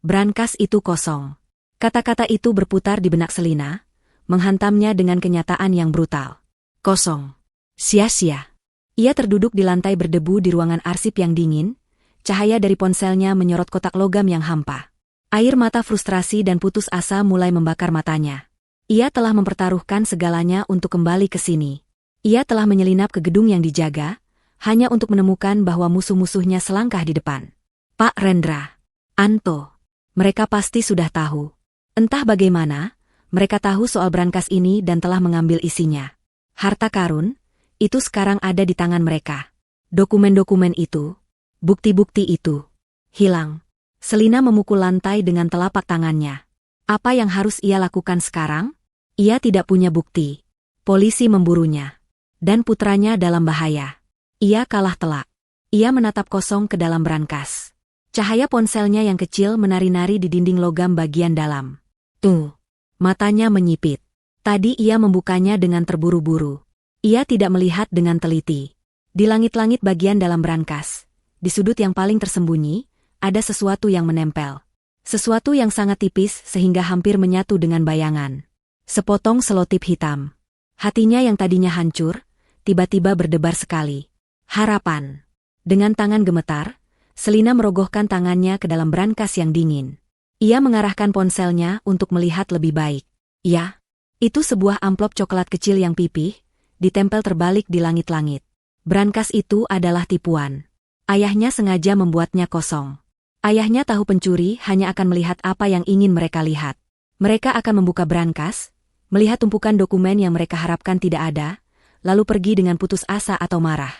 Brankas itu kosong. Kata-kata itu berputar di benak Selina, menghantamnya dengan kenyataan yang brutal. Kosong. Sia-sia. Ia terduduk di lantai berdebu di ruangan arsip yang dingin, cahaya dari ponselnya menyorot kotak logam yang hampa. Air mata frustrasi dan putus asa mulai membakar matanya. Ia telah mempertaruhkan segalanya untuk kembali ke sini. Ia telah menyelinap ke gedung yang dijaga, hanya untuk menemukan bahwa musuh-musuhnya selangkah di depan. Pak Rendra. Anto. Mereka pasti sudah tahu. Entah bagaimana, mereka tahu soal brankas ini dan telah mengambil isinya. Harta karun, itu sekarang ada di tangan mereka. Dokumen-dokumen itu, bukti-bukti itu, hilang. Selina memukul lantai dengan telapak tangannya. Apa yang harus ia lakukan sekarang? Ia tidak punya bukti. Polisi memburunya. Dan putranya dalam bahaya. Ia kalah telak. Ia menatap kosong ke dalam brankas. Cahaya ponselnya yang kecil menari-nari di dinding logam bagian dalam. Tuh. Matanya menyipit. Tadi ia membukanya dengan terburu-buru. Ia tidak melihat dengan teliti. Di langit-langit bagian dalam brankas, di sudut yang paling tersembunyi, ada sesuatu yang menempel. Sesuatu yang sangat tipis sehingga hampir menyatu dengan bayangan. Sepotong selotip hitam. Hatinya yang tadinya hancur, tiba-tiba berdebar sekali. Harapan. Dengan tangan gemetar, Selina merogohkan tangannya ke dalam brankas yang dingin. Ia mengarahkan ponselnya untuk melihat lebih baik. Ya, itu sebuah amplop coklat kecil yang pipih, ditempel terbalik di langit-langit. Brankas itu adalah tipuan. Ayahnya sengaja membuatnya kosong. Ayahnya tahu pencuri hanya akan melihat apa yang ingin mereka lihat. Mereka akan membuka brankas, melihat tumpukan dokumen yang mereka harapkan tidak ada, lalu pergi dengan putus asa atau marah.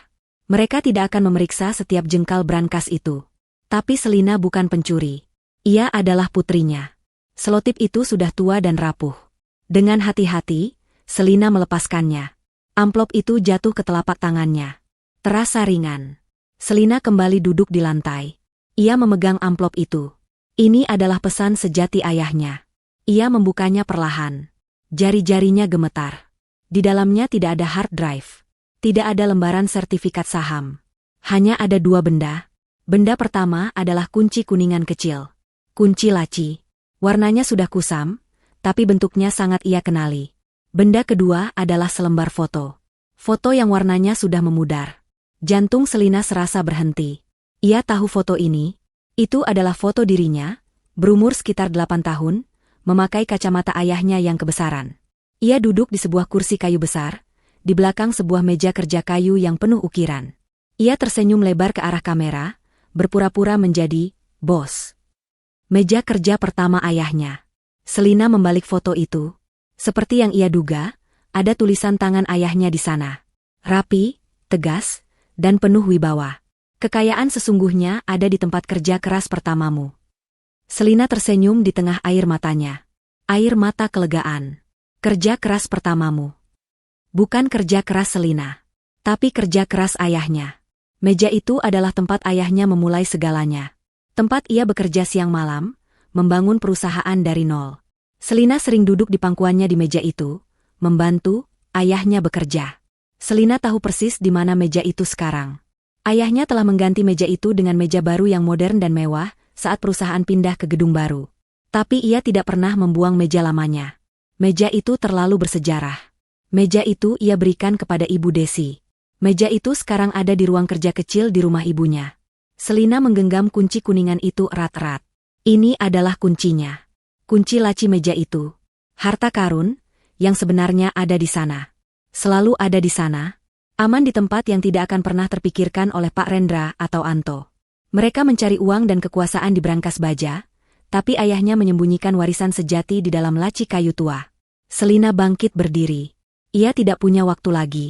Mereka tidak akan memeriksa setiap jengkal brankas itu. Tapi Selina bukan pencuri. Ia adalah putrinya. Selotip itu sudah tua dan rapuh. Dengan hati-hati, Selina melepaskannya. Amplop itu jatuh ke telapak tangannya. Terasa ringan. Selina kembali duduk di lantai. Ia memegang amplop itu. Ini adalah pesan sejati ayahnya. Ia membukanya perlahan. Jari-jarinya gemetar. Di dalamnya tidak ada hard drive. Tidak ada lembaran sertifikat saham. Hanya ada dua benda. Benda pertama adalah kunci kuningan kecil. Kunci laci. Warnanya sudah kusam, tapi bentuknya sangat ia kenali. Benda kedua adalah selembar foto. Foto yang warnanya sudah memudar. Jantung Selina serasa berhenti. Ia tahu foto ini. Itu adalah foto dirinya, berumur sekitar 8 tahun, memakai kacamata ayahnya yang kebesaran. Ia duduk di sebuah kursi kayu besar, di belakang sebuah meja kerja kayu yang penuh ukiran. Ia tersenyum lebar ke arah kamera, berpura-pura menjadi bos. Meja kerja pertama ayahnya. Selina membalik foto itu. Seperti yang ia duga, ada tulisan tangan ayahnya di sana. Rapi, tegas, dan penuh wibawa. Kekayaan sesungguhnya ada di tempat kerja keras pertamamu. Selina tersenyum di tengah air matanya. Air mata kelegaan. Kerja keras pertamamu. Bukan kerja keras Selina, tapi kerja keras ayahnya. Meja itu adalah tempat ayahnya memulai segalanya. Tempat ia bekerja siang malam, membangun perusahaan dari nol. Selina sering duduk di pangkuannya di meja itu, membantu ayahnya bekerja. Selina tahu persis di mana meja itu sekarang. Ayahnya telah mengganti meja itu dengan meja baru yang modern dan mewah saat perusahaan pindah ke gedung baru. Tapi ia tidak pernah membuang meja lamanya. Meja itu terlalu bersejarah. Meja itu ia berikan kepada Ibu Desi. Meja itu sekarang ada di ruang kerja kecil di rumah ibunya. Selina menggenggam kunci kuningan itu erat-erat. Ini adalah kuncinya. Kunci laci meja itu. Harta karun, yang sebenarnya ada di sana. Selalu ada di sana. Aman di tempat yang tidak akan pernah terpikirkan oleh Pak Rendra atau Anto. Mereka mencari uang dan kekuasaan di brankas baja, tapi ayahnya menyembunyikan warisan sejati di dalam laci kayu tua. Selina bangkit berdiri. Ia tidak punya waktu lagi.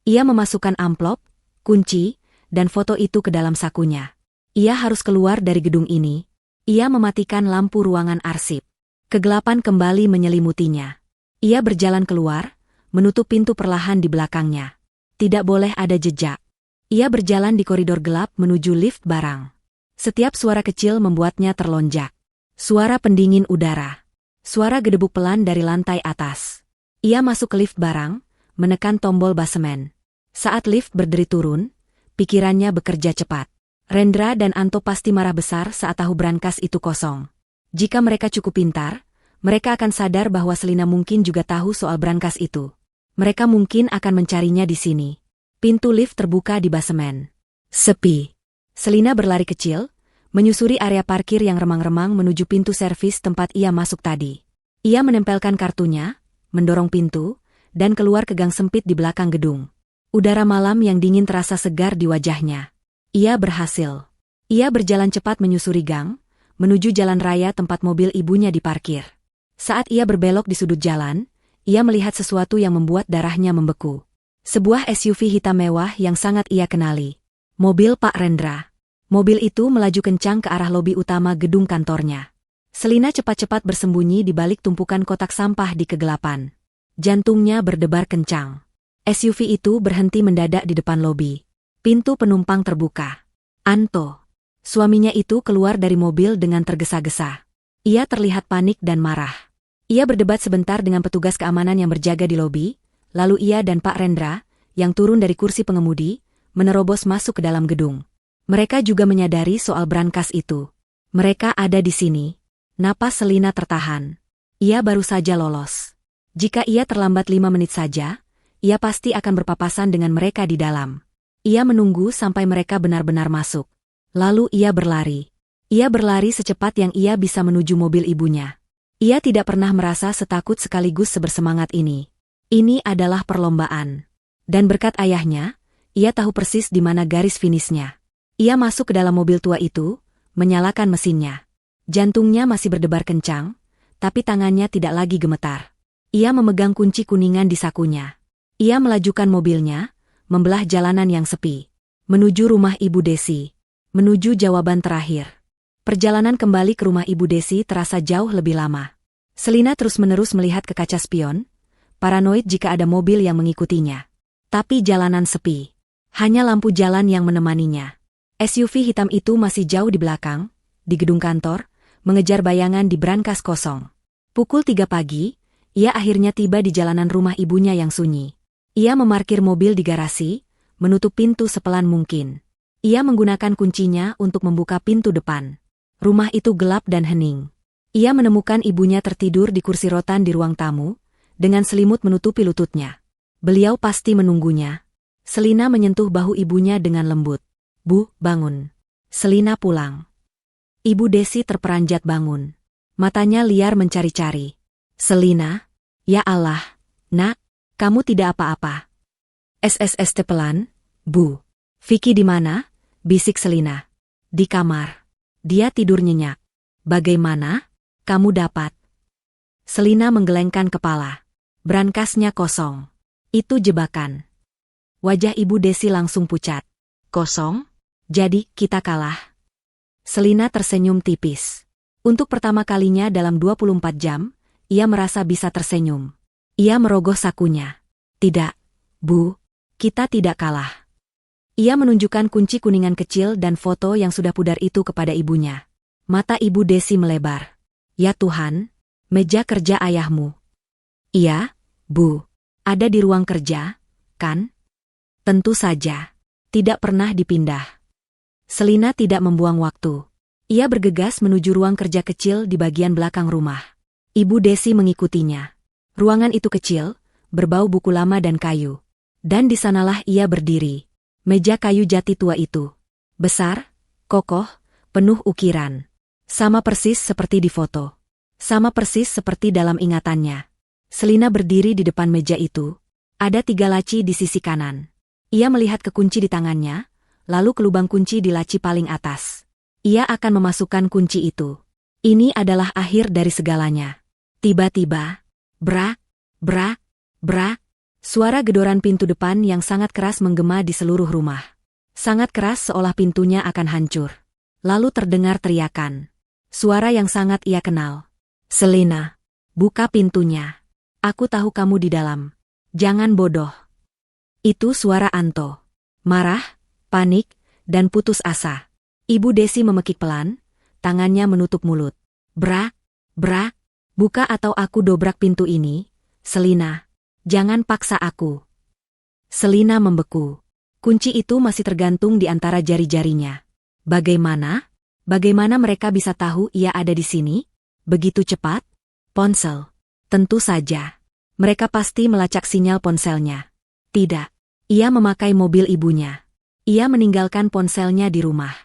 Ia memasukkan amplop, kunci, dan foto itu ke dalam sakunya. Ia harus keluar dari gedung ini. Ia mematikan lampu ruangan arsip. Kegelapan kembali menyelimutinya. Ia berjalan keluar, menutup pintu perlahan di belakangnya. Tidak boleh ada jejak. Ia berjalan di koridor gelap menuju lift barang. Setiap suara kecil membuatnya terlonjak. Suara pendingin udara. Suara gedebuk pelan dari lantai atas. Ia masuk ke lift barang, menekan tombol basemen. Saat lift berdiri turun, pikirannya bekerja cepat. Rendra dan Anto pasti marah besar saat tahu brankas itu kosong. Jika mereka cukup pintar, mereka akan sadar bahwa Selina mungkin juga tahu soal brankas itu. Mereka mungkin akan mencarinya di sini. Pintu lift terbuka di basemen. Sepi. Selina berlari kecil, menyusuri area parkir yang remang-remang menuju pintu servis tempat ia masuk tadi. Ia menempelkan kartunya, mendorong pintu, dan keluar ke gang sempit di belakang gedung. Udara malam yang dingin terasa segar di wajahnya. Ia berhasil. Ia berjalan cepat menyusuri gang, menuju jalan raya tempat mobil ibunya diparkir. Saat ia berbelok di sudut jalan, ia melihat sesuatu yang membuat darahnya membeku. Sebuah SUV hitam mewah yang sangat ia kenali. Mobil Pak Rendra. Mobil itu melaju kencang ke arah lobi utama gedung kantornya. Selina cepat-cepat bersembunyi di balik tumpukan kotak sampah di kegelapan. Jantungnya berdebar kencang. SUV itu berhenti mendadak di depan lobi. Pintu penumpang terbuka. Anto. Suaminya itu keluar dari mobil dengan tergesa-gesa. Ia terlihat panik dan marah. Ia berdebat sebentar dengan petugas keamanan yang berjaga di lobi, lalu ia dan Pak Rendra, yang turun dari kursi pengemudi, menerobos masuk ke dalam gedung. Mereka juga menyadari soal brankas itu. Mereka ada di sini. Napas Selina tertahan. Ia baru saja lolos. Jika ia terlambat 5 menit saja, ia pasti akan berpapasan dengan mereka di dalam. Ia menunggu sampai mereka benar-benar masuk. Lalu ia berlari. Ia berlari secepat yang ia bisa menuju mobil ibunya. Ia tidak pernah merasa setakut sekaligus sebersemangat ini. Ini adalah perlombaan. Dan berkat ayahnya, ia tahu persis di mana garis finishnya. Ia masuk ke dalam mobil tua itu, menyalakan mesinnya. Jantungnya masih berdebar kencang, tapi tangannya tidak lagi gemetar. Ia memegang kunci kuningan di sakunya. Ia melajukan mobilnya, membelah jalanan yang sepi. Menuju rumah Ibu Desi. Menuju jawaban terakhir. Perjalanan kembali ke rumah Ibu Desi terasa jauh lebih lama. Selina terus-menerus melihat ke kaca spion, paranoid jika ada mobil yang mengikutinya. Tapi jalanan sepi. Hanya lampu jalan yang menemaninya. SUV hitam itu masih jauh di belakang, di gedung kantor, mengejar bayangan di brankas kosong. Pukul 3 pagi, ia akhirnya tiba di jalanan rumah ibunya yang sunyi. Ia memarkir mobil di garasi, menutup pintu sepelan mungkin. Ia menggunakan kuncinya untuk membuka pintu depan. Rumah itu gelap dan hening. Ia menemukan ibunya tertidur di kursi rotan di ruang tamu, dengan selimut menutupi lututnya. Beliau pasti menunggunya. Selina menyentuh bahu ibunya dengan lembut. Bu, bangun. Selina pulang. Ibu Desi terperanjat bangun. Matanya liar mencari-cari. Selina, ya Allah, nak, kamu tidak apa-apa. SSST pelan, Bu. Vicky di mana? Bisik Selina. Di kamar. Dia tidur nyenyak. Bagaimana? Kamu dapat? Selina menggelengkan kepala. Brankasnya kosong. Itu jebakan. Wajah Ibu Desi langsung pucat. Kosong? Jadi kita kalah. Selina tersenyum tipis. Untuk pertama kalinya dalam 24 jam, ia merasa bisa tersenyum. Ia merogoh sakunya. Tidak, Bu, kita tidak kalah. Ia menunjukkan kunci kuningan kecil dan foto yang sudah pudar itu kepada ibunya. Mata Ibu Desi melebar. Ya Tuhan, meja kerja ayahmu. Iya, Bu. Ada di ruang kerja, kan? Tentu saja. Tidak pernah dipindah. Selina tidak membuang waktu. Ia bergegas menuju ruang kerja kecil di bagian belakang rumah. Ibu Desi mengikutinya. Ruangan itu kecil, berbau buku lama dan kayu. Dan di sanalah ia berdiri. Meja kayu jati tua itu. Besar, kokoh, penuh ukiran. Sama persis seperti di foto. Sama persis seperti dalam ingatannya. Selina berdiri di depan meja itu. Ada 3 laci di sisi kanan. Ia melihat ke kunci di tangannya, lalu ke lubang kunci di laci paling atas. Ia akan memasukkan kunci itu. Ini adalah akhir dari segalanya. Tiba-tiba, brak, brak, brak, suara gedoran pintu depan yang sangat keras menggema di seluruh rumah. Sangat keras seolah pintunya akan hancur. Lalu terdengar teriakan. Suara yang sangat ia kenal. Selina, buka pintunya. Aku tahu kamu di dalam. Jangan bodoh. Itu suara Anto. Marah, panik, dan putus asa. Ibu Desi memekik pelan, tangannya menutup mulut. Brak, brak, buka atau aku dobrak pintu ini. Selina, jangan paksa aku. Selina membeku. Kunci itu masih tergantung di antara jari-jarinya. Bagaimana? Bagaimana mereka bisa tahu ia ada di sini? Begitu cepat? Ponsel. Tentu saja. Mereka pasti melacak sinyal ponselnya. Tidak. Ia memakai mobil ibunya. Ia meninggalkan ponselnya di rumah.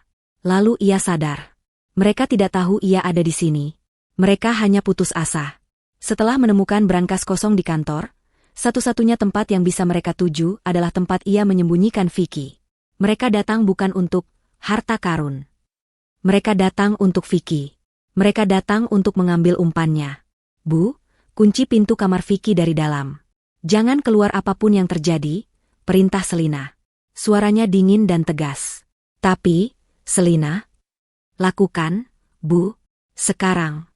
Lalu ia sadar. Mereka tidak tahu ia ada di sini. Mereka hanya putus asa. Setelah menemukan brankas kosong di kantor, satu-satunya tempat yang bisa mereka tuju adalah tempat ia menyembunyikan Vicky. Mereka datang bukan untuk harta karun. Mereka datang untuk Vicky. Mereka datang untuk mengambil umpannya. Bu, kunci pintu kamar Vicky dari dalam. Jangan keluar apapun yang terjadi, perintah Selina. Suaranya dingin dan tegas. Tapi, Selina, lakukan, Bu, sekarang.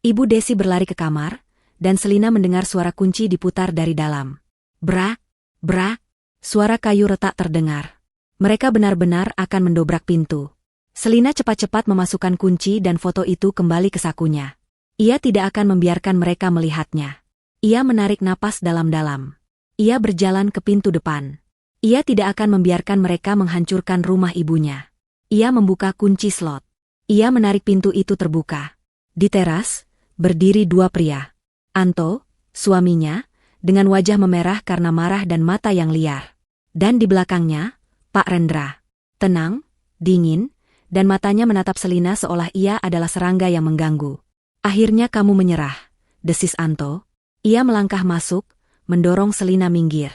Ibu Desi berlari ke kamar, dan Selina mendengar suara kunci diputar dari dalam. Brak, brak, suara kayu retak terdengar. Mereka benar-benar akan mendobrak pintu. Selina cepat-cepat memasukkan kunci dan foto itu kembali ke sakunya. Ia tidak akan membiarkan mereka melihatnya. Ia menarik napas dalam-dalam. Ia berjalan ke pintu depan. Ia tidak akan membiarkan mereka menghancurkan rumah ibunya. Ia membuka kunci slot. Ia menarik pintu itu terbuka. Di teras, berdiri 2 pria. Anto, suaminya, dengan wajah memerah karena marah dan mata yang liar. Dan di belakangnya, Pak Rendra. Tenang, dingin, dan matanya menatap Selina seolah ia adalah serangga yang mengganggu. Akhirnya kamu menyerah, desis Anto. Ia melangkah masuk, mendorong Selina minggir.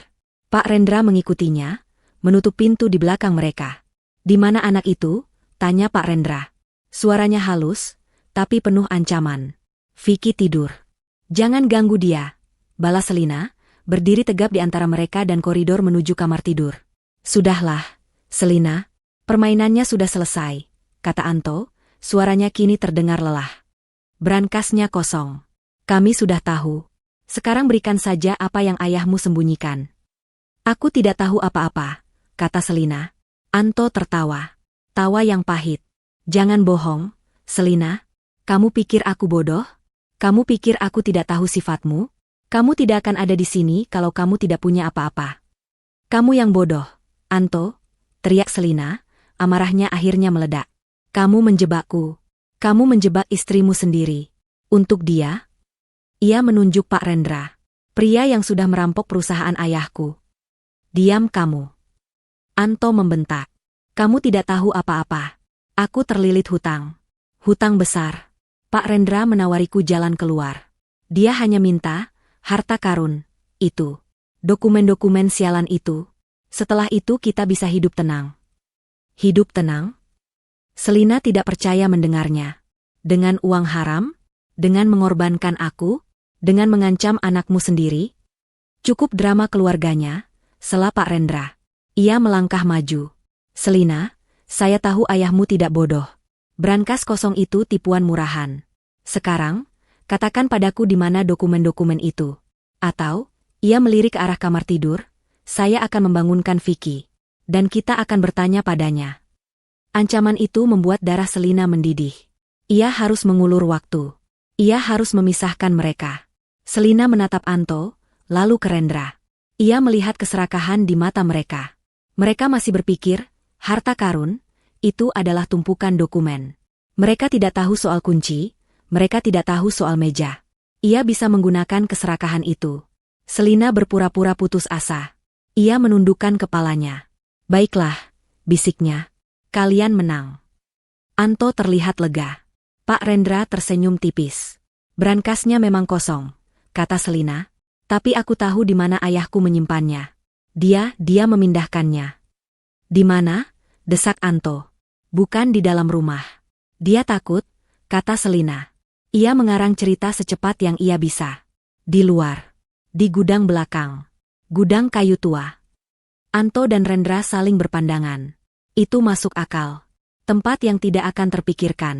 Pak Rendra mengikutinya, menutup pintu di belakang mereka. Di mana anak itu? Tanya Pak Rendra. Suaranya halus, tapi penuh ancaman. Vicky tidur. Jangan ganggu dia, balas Selina, berdiri tegap di antara mereka dan koridor menuju kamar tidur. Sudahlah, Selina, permainannya sudah selesai, kata Anto, suaranya kini terdengar lelah. Brankasnya kosong. Kami sudah tahu. Sekarang berikan saja apa yang ayahmu sembunyikan. Aku tidak tahu apa-apa, kata Selina. Anto tertawa. Tawa yang pahit. Jangan bohong, Selina. Kamu pikir aku bodoh? Kamu pikir aku tidak tahu sifatmu? Kamu tidak akan ada di sini kalau kamu tidak punya apa-apa. Kamu yang bodoh, Anto, teriak Selina, amarahnya akhirnya meledak. Kamu menjebakku. Kamu menjebak istrimu sendiri. Untuk dia? Ia menunjuk Pak Rendra. Pria yang sudah merampok perusahaan ayahku. Diam kamu. Anto membentak. Kamu tidak tahu apa-apa. Aku terlilit hutang. Hutang besar. Pak Rendra menawariku jalan keluar. Dia hanya minta harta karun. Itu. Dokumen-dokumen sialan itu. Setelah itu kita bisa hidup tenang. Hidup tenang? Selina tidak percaya mendengarnya. Dengan uang haram? Dengan mengorbankan aku? Dengan mengancam anakmu sendiri? Cukup drama keluarganya, sela Pak Rendra. Ia melangkah maju. Selina, saya tahu ayahmu tidak bodoh. Brankas kosong itu tipuan murahan. Sekarang, katakan padaku di mana dokumen-dokumen itu. Atau, ia melirik ke arah kamar tidur, saya akan membangunkan Vicky. Dan kita akan bertanya padanya. Ancaman itu membuat darah Selina mendidih. Ia harus mengulur waktu. Ia harus memisahkan mereka. Selina menatap Anto, lalu ke Rendra. Ia melihat keserakahan di mata mereka. Mereka masih berpikir, harta karun, itu adalah tumpukan dokumen. Mereka tidak tahu soal kunci, mereka tidak tahu soal meja. Ia bisa menggunakan keserakahan itu. Selina berpura-pura putus asa. Ia menundukkan kepalanya. Baiklah, bisiknya. Kalian menang. Anto terlihat lega. Pak Rendra tersenyum tipis. Brankasnya memang kosong, kata Selina. Tapi aku tahu di mana ayahku menyimpannya. Dia memindahkannya. Di mana? Desak Anto. Bukan di dalam rumah. Dia takut, kata Selina. Ia mengarang cerita secepat yang ia bisa. Di luar. Di gudang belakang. Gudang kayu tua. Anto dan Rendra saling berpandangan. Itu masuk akal. Tempat yang tidak akan terpikirkan.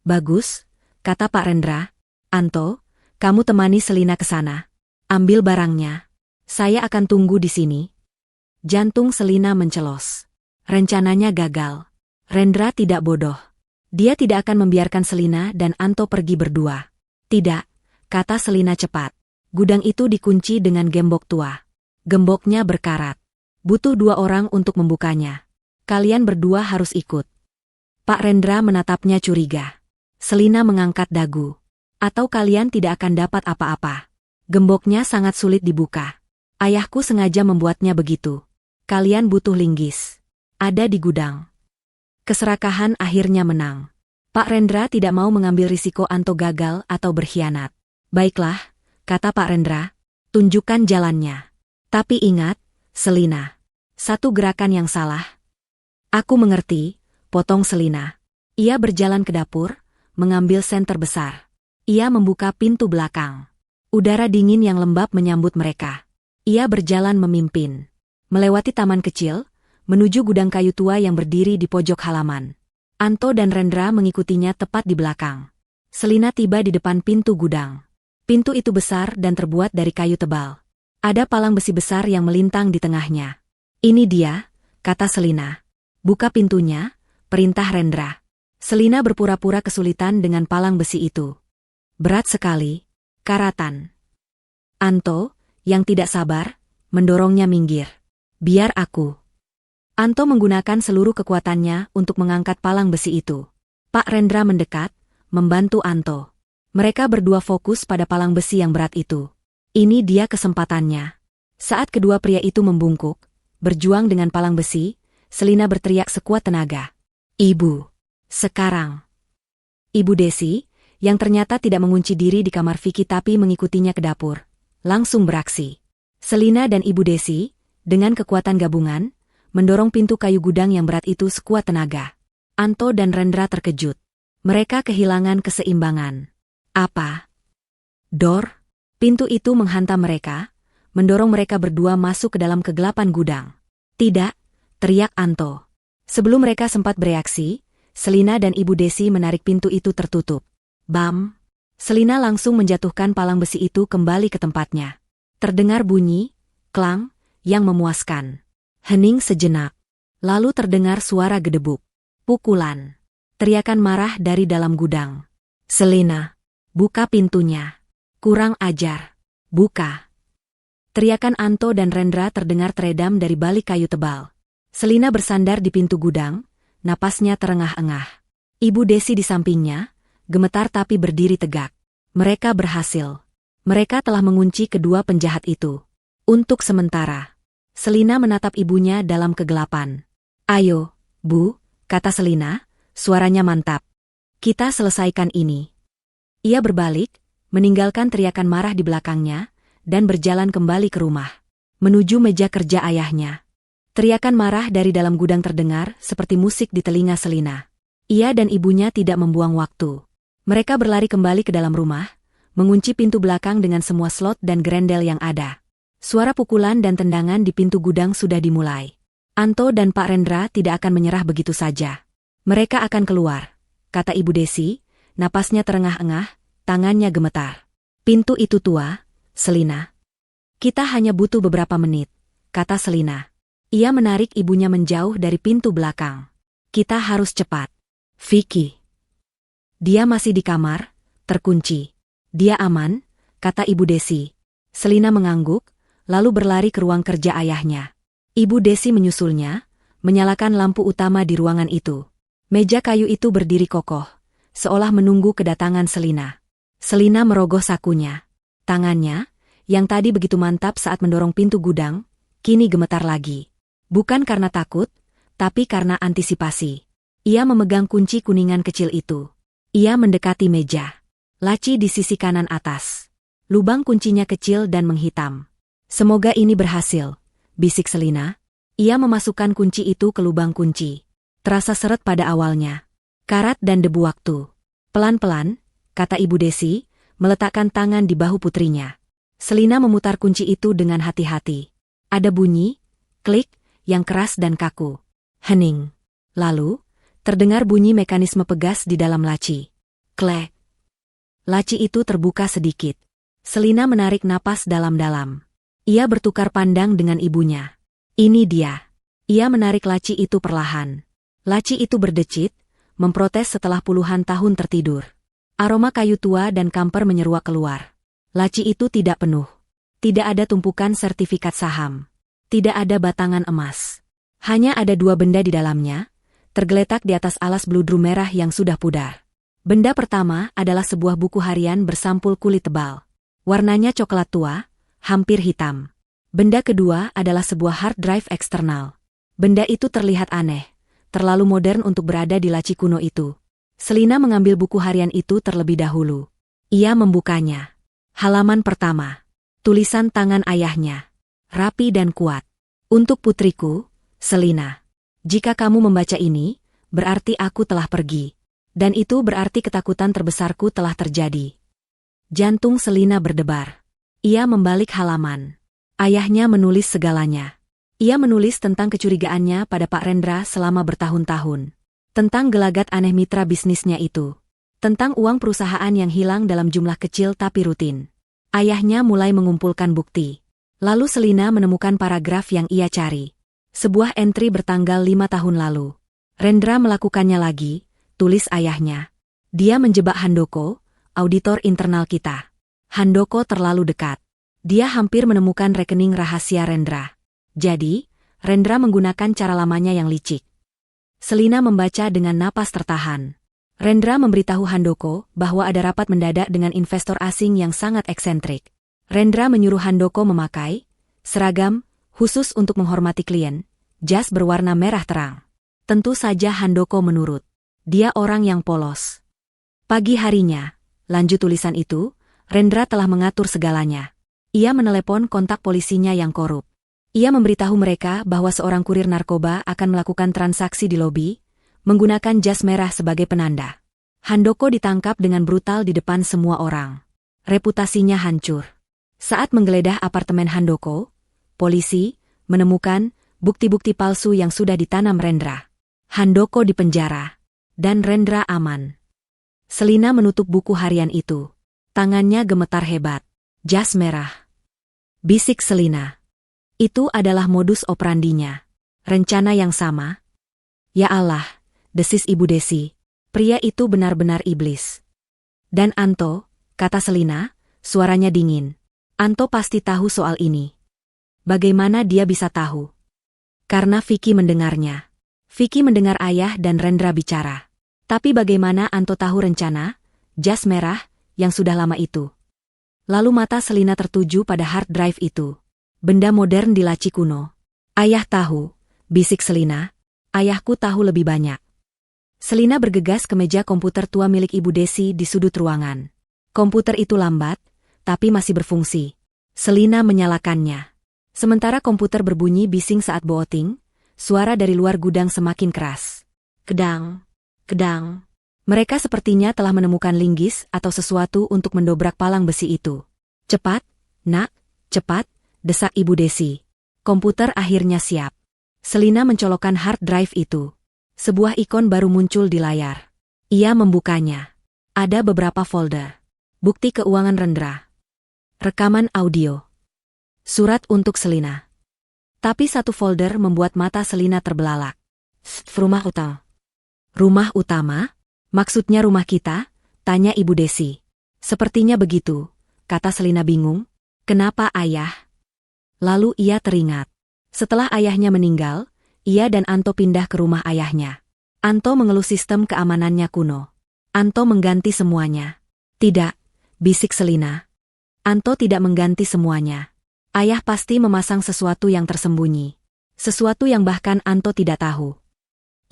Bagus, kata Pak Rendra. Anto, kamu temani Selina ke sana. Ambil barangnya. Saya akan tunggu di sini. Jantung Selina mencelos. Rencananya gagal. Rendra tidak bodoh. Dia tidak akan membiarkan Selina dan Anto pergi berdua. Tidak, kata Selina cepat. Gudang itu dikunci dengan gembok tua. Gemboknya berkarat. Butuh 2 orang untuk membukanya. Kalian berdua harus ikut. Pak Rendra menatapnya curiga. Selina mengangkat dagu. Atau kalian tidak akan dapat apa-apa. Gemboknya sangat sulit dibuka. Ayahku sengaja membuatnya begitu. Kalian butuh linggis. Ada di gudang. Keserakahan akhirnya menang. Pak Rendra tidak mau mengambil risiko Anto gagal atau berkhianat. Baiklah, kata Pak Rendra. Tunjukkan jalannya. Tapi ingat, Selina. Satu gerakan yang salah. Aku mengerti, potong Selina. Ia berjalan ke dapur, mengambil sen terbesar. Ia membuka pintu belakang. Udara dingin yang lembab menyambut mereka. Ia berjalan memimpin. Melewati taman kecil, menuju gudang kayu tua yang berdiri di pojok halaman. Anto dan Rendra mengikutinya tepat di belakang. Selina tiba di depan pintu gudang. Pintu itu besar dan terbuat dari kayu tebal. Ada palang besi besar yang melintang di tengahnya. Ini dia, kata Selina. Buka pintunya, perintah Rendra. Selina berpura-pura kesulitan dengan palang besi itu. Berat sekali. Karatan. Anto, yang tidak sabar, mendorongnya minggir. Biar aku. Anto menggunakan seluruh kekuatannya untuk mengangkat palang besi itu. Pak Rendra mendekat, membantu Anto. Mereka berdua fokus pada palang besi yang berat itu. Ini dia kesempatannya. Saat kedua pria itu membungkuk, berjuang dengan palang besi, Selina berteriak sekuat tenaga. Ibu. Sekarang. Ibu Desi, yang ternyata tidak mengunci diri di kamar Vicky tapi mengikutinya ke dapur, langsung beraksi. Selina dan Ibu Desi, dengan kekuatan gabungan, mendorong pintu kayu gudang yang berat itu sekuat tenaga. Anto dan Rendra terkejut. Mereka kehilangan keseimbangan. Apa? Dor? Pintu itu menghantam mereka, mendorong mereka berdua masuk ke dalam kegelapan gudang. Tidak, teriak Anto. Sebelum mereka sempat bereaksi, Selina dan Ibu Desi menarik pintu itu tertutup. Bam! Selina langsung menjatuhkan palang besi itu kembali ke tempatnya. Terdengar bunyi, klang, yang memuaskan. Hening sejenak. Lalu terdengar suara gedebuk. Pukulan. Teriakan marah dari dalam gudang. Selina, buka pintunya. Kurang ajar. Buka. Teriakan Anto dan Rendra terdengar teredam dari balik kayu tebal. Selina bersandar di pintu gudang, napasnya terengah-engah. Ibu Desi di sampingnya, gemetar tapi berdiri tegak. Mereka berhasil. Mereka telah mengunci kedua penjahat itu. Untuk sementara. Selina menatap ibunya dalam kegelapan. Ayo, Bu, kata Selina, suaranya mantap. Kita selesaikan ini. Ia berbalik, meninggalkan teriakan marah di belakangnya, dan berjalan kembali ke rumah. Menuju meja kerja ayahnya. Teriakan marah dari dalam gudang terdengar seperti musik di telinga Selina. Ia dan ibunya tidak membuang waktu. Mereka berlari kembali ke dalam rumah, mengunci pintu belakang dengan semua slot dan grendel yang ada. Suara pukulan dan tendangan di pintu gudang sudah dimulai. Anto dan Pak Rendra tidak akan menyerah begitu saja. Mereka akan keluar, kata Ibu Desi, napasnya terengah-engah, tangannya gemetar. Pintu itu tua, Selina. Kita hanya butuh beberapa menit, kata Selina. Ia menarik ibunya menjauh dari pintu belakang. Kita harus cepat. Vicky. Dia masih di kamar, terkunci. Dia aman, kata Ibu Desi. Selina mengangguk, lalu berlari ke ruang kerja ayahnya. Ibu Desi menyusulnya, menyalakan lampu utama di ruangan itu. Meja kayu itu berdiri kokoh, seolah menunggu kedatangan Selina. Selina merogoh sakunya. Tangannya, yang tadi begitu mantap saat mendorong pintu gudang, kini gemetar lagi. Bukan karena takut, tapi karena antisipasi. Ia memegang kunci kuningan kecil itu. Ia mendekati meja. Laci di sisi kanan atas. Lubang kuncinya kecil dan menghitam. Semoga ini berhasil, bisik Selina. Ia memasukkan kunci itu ke lubang kunci. Terasa seret pada awalnya. Karat dan debu waktu. Pelan-pelan, kata Ibu Desi, meletakkan tangan di bahu putrinya. Selina memutar kunci itu dengan hati-hati. Ada bunyi, klik, yang keras dan kaku. Hening. Lalu, terdengar bunyi mekanisme pegas di dalam laci. Klek. Laci itu terbuka sedikit. Selina menarik napas dalam-dalam. Ia bertukar pandang dengan ibunya. Ini dia. Ia menarik laci itu perlahan. Laci itu berdecit, memprotes setelah puluhan tahun tertidur. Aroma kayu tua dan kamper menyeruak keluar. Laci itu tidak penuh. Tidak ada tumpukan sertifikat saham. Tidak ada batangan emas. Hanya ada dua benda di dalamnya, tergeletak di atas alas bludru merah yang sudah pudar. Benda pertama adalah sebuah buku harian bersampul kulit tebal. Warnanya coklat tua, hampir hitam. Benda kedua adalah sebuah hard drive eksternal. Benda itu terlihat aneh, terlalu modern untuk berada di laci kuno itu. Selina mengambil buku harian itu terlebih dahulu. Ia membukanya. Halaman pertama. Tulisan tangan ayahnya. Rapi dan kuat. Untuk putriku, Selina. Jika kamu membaca ini, berarti aku telah pergi. Dan itu berarti ketakutan terbesarku telah terjadi. Jantung Selina berdebar. Ia membalik halaman. Ayahnya menulis segalanya. Ia menulis tentang kecurigaannya pada Pak Rendra selama bertahun-tahun. Tentang gelagat aneh mitra bisnisnya itu. Tentang uang perusahaan yang hilang dalam jumlah kecil tapi rutin. Ayahnya mulai mengumpulkan bukti. Lalu Selina menemukan paragraf yang ia cari. Sebuah entry bertanggal 5 tahun lalu. Rendra melakukannya lagi, tulis ayahnya. Dia menjebak Handoko, auditor internal kita. Handoko terlalu dekat. Dia hampir menemukan rekening rahasia Rendra. Jadi, Rendra menggunakan cara lamanya yang licik. Selina membaca dengan napas tertahan. Rendra memberitahu Handoko bahwa ada rapat mendadak dengan investor asing yang sangat eksentrik. Rendra menyuruh Handoko memakai seragam khusus untuk menghormati klien, jas berwarna merah terang. Tentu saja Handoko menurut. Dia orang yang polos. Pagi harinya, lanjut tulisan itu, Rendra telah mengatur segalanya. Ia menelepon kontak polisinya yang korup. Ia memberitahu mereka bahwa seorang kurir narkoba akan melakukan transaksi di lobi, menggunakan jas merah sebagai penanda. Handoko ditangkap dengan brutal di depan semua orang. Reputasinya hancur. Saat menggeledah apartemen Handoko, polisi menemukan bukti-bukti palsu yang sudah ditanam Rendra. Handoko dipenjara, dan Rendra aman. Selina menutup buku harian itu. Tangannya gemetar hebat. Jas merah. Bisik Selina. Itu adalah modus operandinya. Rencana yang sama. Ya Allah, desis Ibu Desi. Pria itu benar-benar iblis. Dan Anto, kata Selina, suaranya dingin. Anto pasti tahu soal ini. Bagaimana dia bisa tahu? Karena Vicky mendengarnya. Vicky mendengar ayah dan Rendra bicara. Tapi bagaimana Anto tahu rencana, jas merah, yang sudah lama itu? Lalu mata Selina tertuju pada hard drive itu. Benda modern di laci kuno. Ayah tahu, bisik Selina. Ayahku tahu lebih banyak. Selina bergegas ke meja komputer tua milik Ibu Desi di sudut ruangan. Komputer itu lambat, tapi masih berfungsi. Selina menyalakannya. Sementara komputer berbunyi bising saat booting, suara dari luar gudang semakin keras. Kedang, kedang. Mereka sepertinya telah menemukan linggis atau sesuatu untuk mendobrak palang besi itu. Cepat, nak, cepat, desak Ibu Desi. Komputer akhirnya siap. Selina mencolokkan hard drive itu. Sebuah ikon baru muncul di layar. Ia membukanya. Ada beberapa folder. Bukti keuangan Rendra. Rekaman audio. Surat untuk Selina. Tapi satu folder membuat mata Selina terbelalak. Rumah utama. Rumah utama? Maksudnya rumah kita? Tanya Ibu Desi. Sepertinya begitu, kata Selina bingung. Kenapa ayah? Lalu ia teringat. Setelah ayahnya meninggal, ia dan Anto pindah ke rumah ayahnya. Anto mengeluh sistem keamanannya kuno. Anto mengganti semuanya. Tidak, bisik Selina. Anto tidak mengganti semuanya. Ayah pasti memasang sesuatu yang tersembunyi. Sesuatu yang bahkan Anto tidak tahu.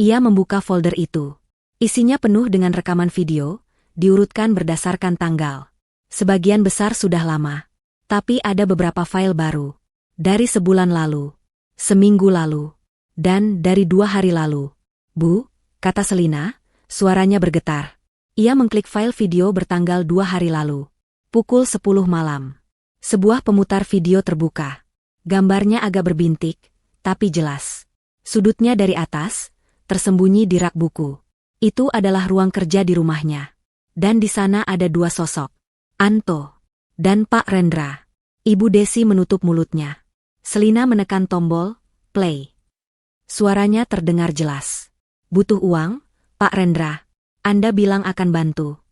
Ia membuka folder itu. Isinya penuh dengan rekaman video, diurutkan berdasarkan tanggal. Sebagian besar sudah lama. Tapi ada beberapa file baru. Dari sebulan lalu, seminggu lalu, dan dari 2 hari lalu. Bu, kata Selina, suaranya bergetar. Ia mengklik file video bertanggal 2 hari lalu. Pukul 10 malam. Sebuah pemutar video terbuka. Gambarnya agak berbintik, tapi jelas. Sudutnya dari atas, tersembunyi di rak buku. Itu adalah ruang kerja di rumahnya. Dan di sana ada 2 sosok. Anto dan Pak Rendra. Ibu Desi menutup mulutnya. Selina menekan tombol play. Suaranya terdengar jelas. Butuh uang, Pak Rendra? Anda bilang akan bantu.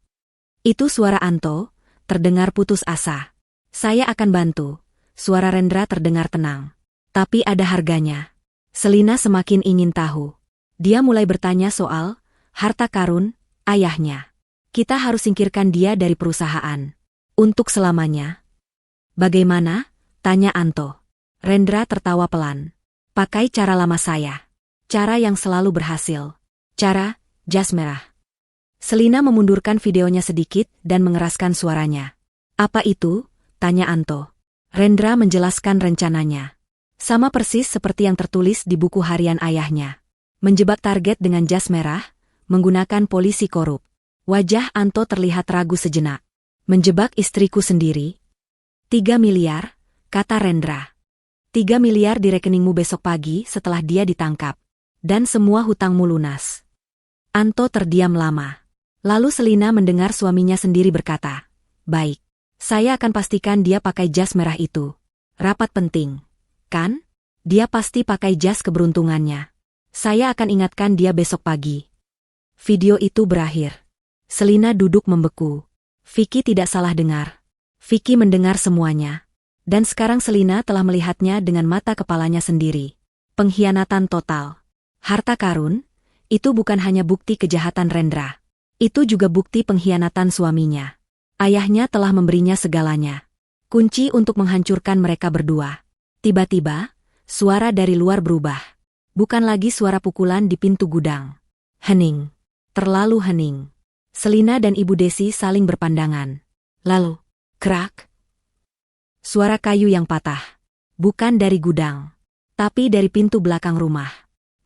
Itu suara Anto, terdengar putus asa. Saya akan bantu. Suara Rendra terdengar tenang. Tapi ada harganya. Selina semakin ingin tahu. Dia mulai bertanya soal harta karun ayahnya. Kita harus singkirkan dia dari perusahaan. Untuk selamanya. Bagaimana? Tanya Anto. Rendra tertawa pelan. Pakai cara lama saya. Cara yang selalu berhasil. Cara jas merah. Selina memundurkan videonya sedikit dan mengeraskan suaranya. Apa itu? Tanya Anto. Rendra menjelaskan rencananya. Sama persis seperti yang tertulis di buku harian ayahnya. Menjebak target dengan jas merah, menggunakan polisi korup. Wajah Anto terlihat ragu sejenak. Menjebak istriku sendiri? 3 miliar, kata Rendra. 3 miliar di rekeningmu besok pagi setelah dia ditangkap. Dan semua hutangmu lunas. Anto terdiam lama. Lalu Selina mendengar suaminya sendiri berkata, baik, saya akan pastikan dia pakai jas merah itu. Rapat penting, kan? Dia pasti pakai jas keberuntungannya. Saya akan ingatkan dia besok pagi. Video itu berakhir. Selina duduk membeku. Vicky tidak salah dengar. Vicky mendengar semuanya. Dan sekarang Selina telah melihatnya dengan mata kepalanya sendiri. Pengkhianatan total. Harta karun, itu bukan hanya bukti kejahatan Rendra. Itu juga bukti pengkhianatan suaminya. Ayahnya telah memberinya segalanya. Kunci untuk menghancurkan mereka berdua. Tiba-tiba, suara dari luar berubah. Bukan lagi suara pukulan di pintu gudang. Hening. Terlalu hening. Selina dan Ibu Desi saling berpandangan. Lalu, krak. Suara kayu yang patah. Bukan dari gudang. Tapi dari pintu belakang rumah.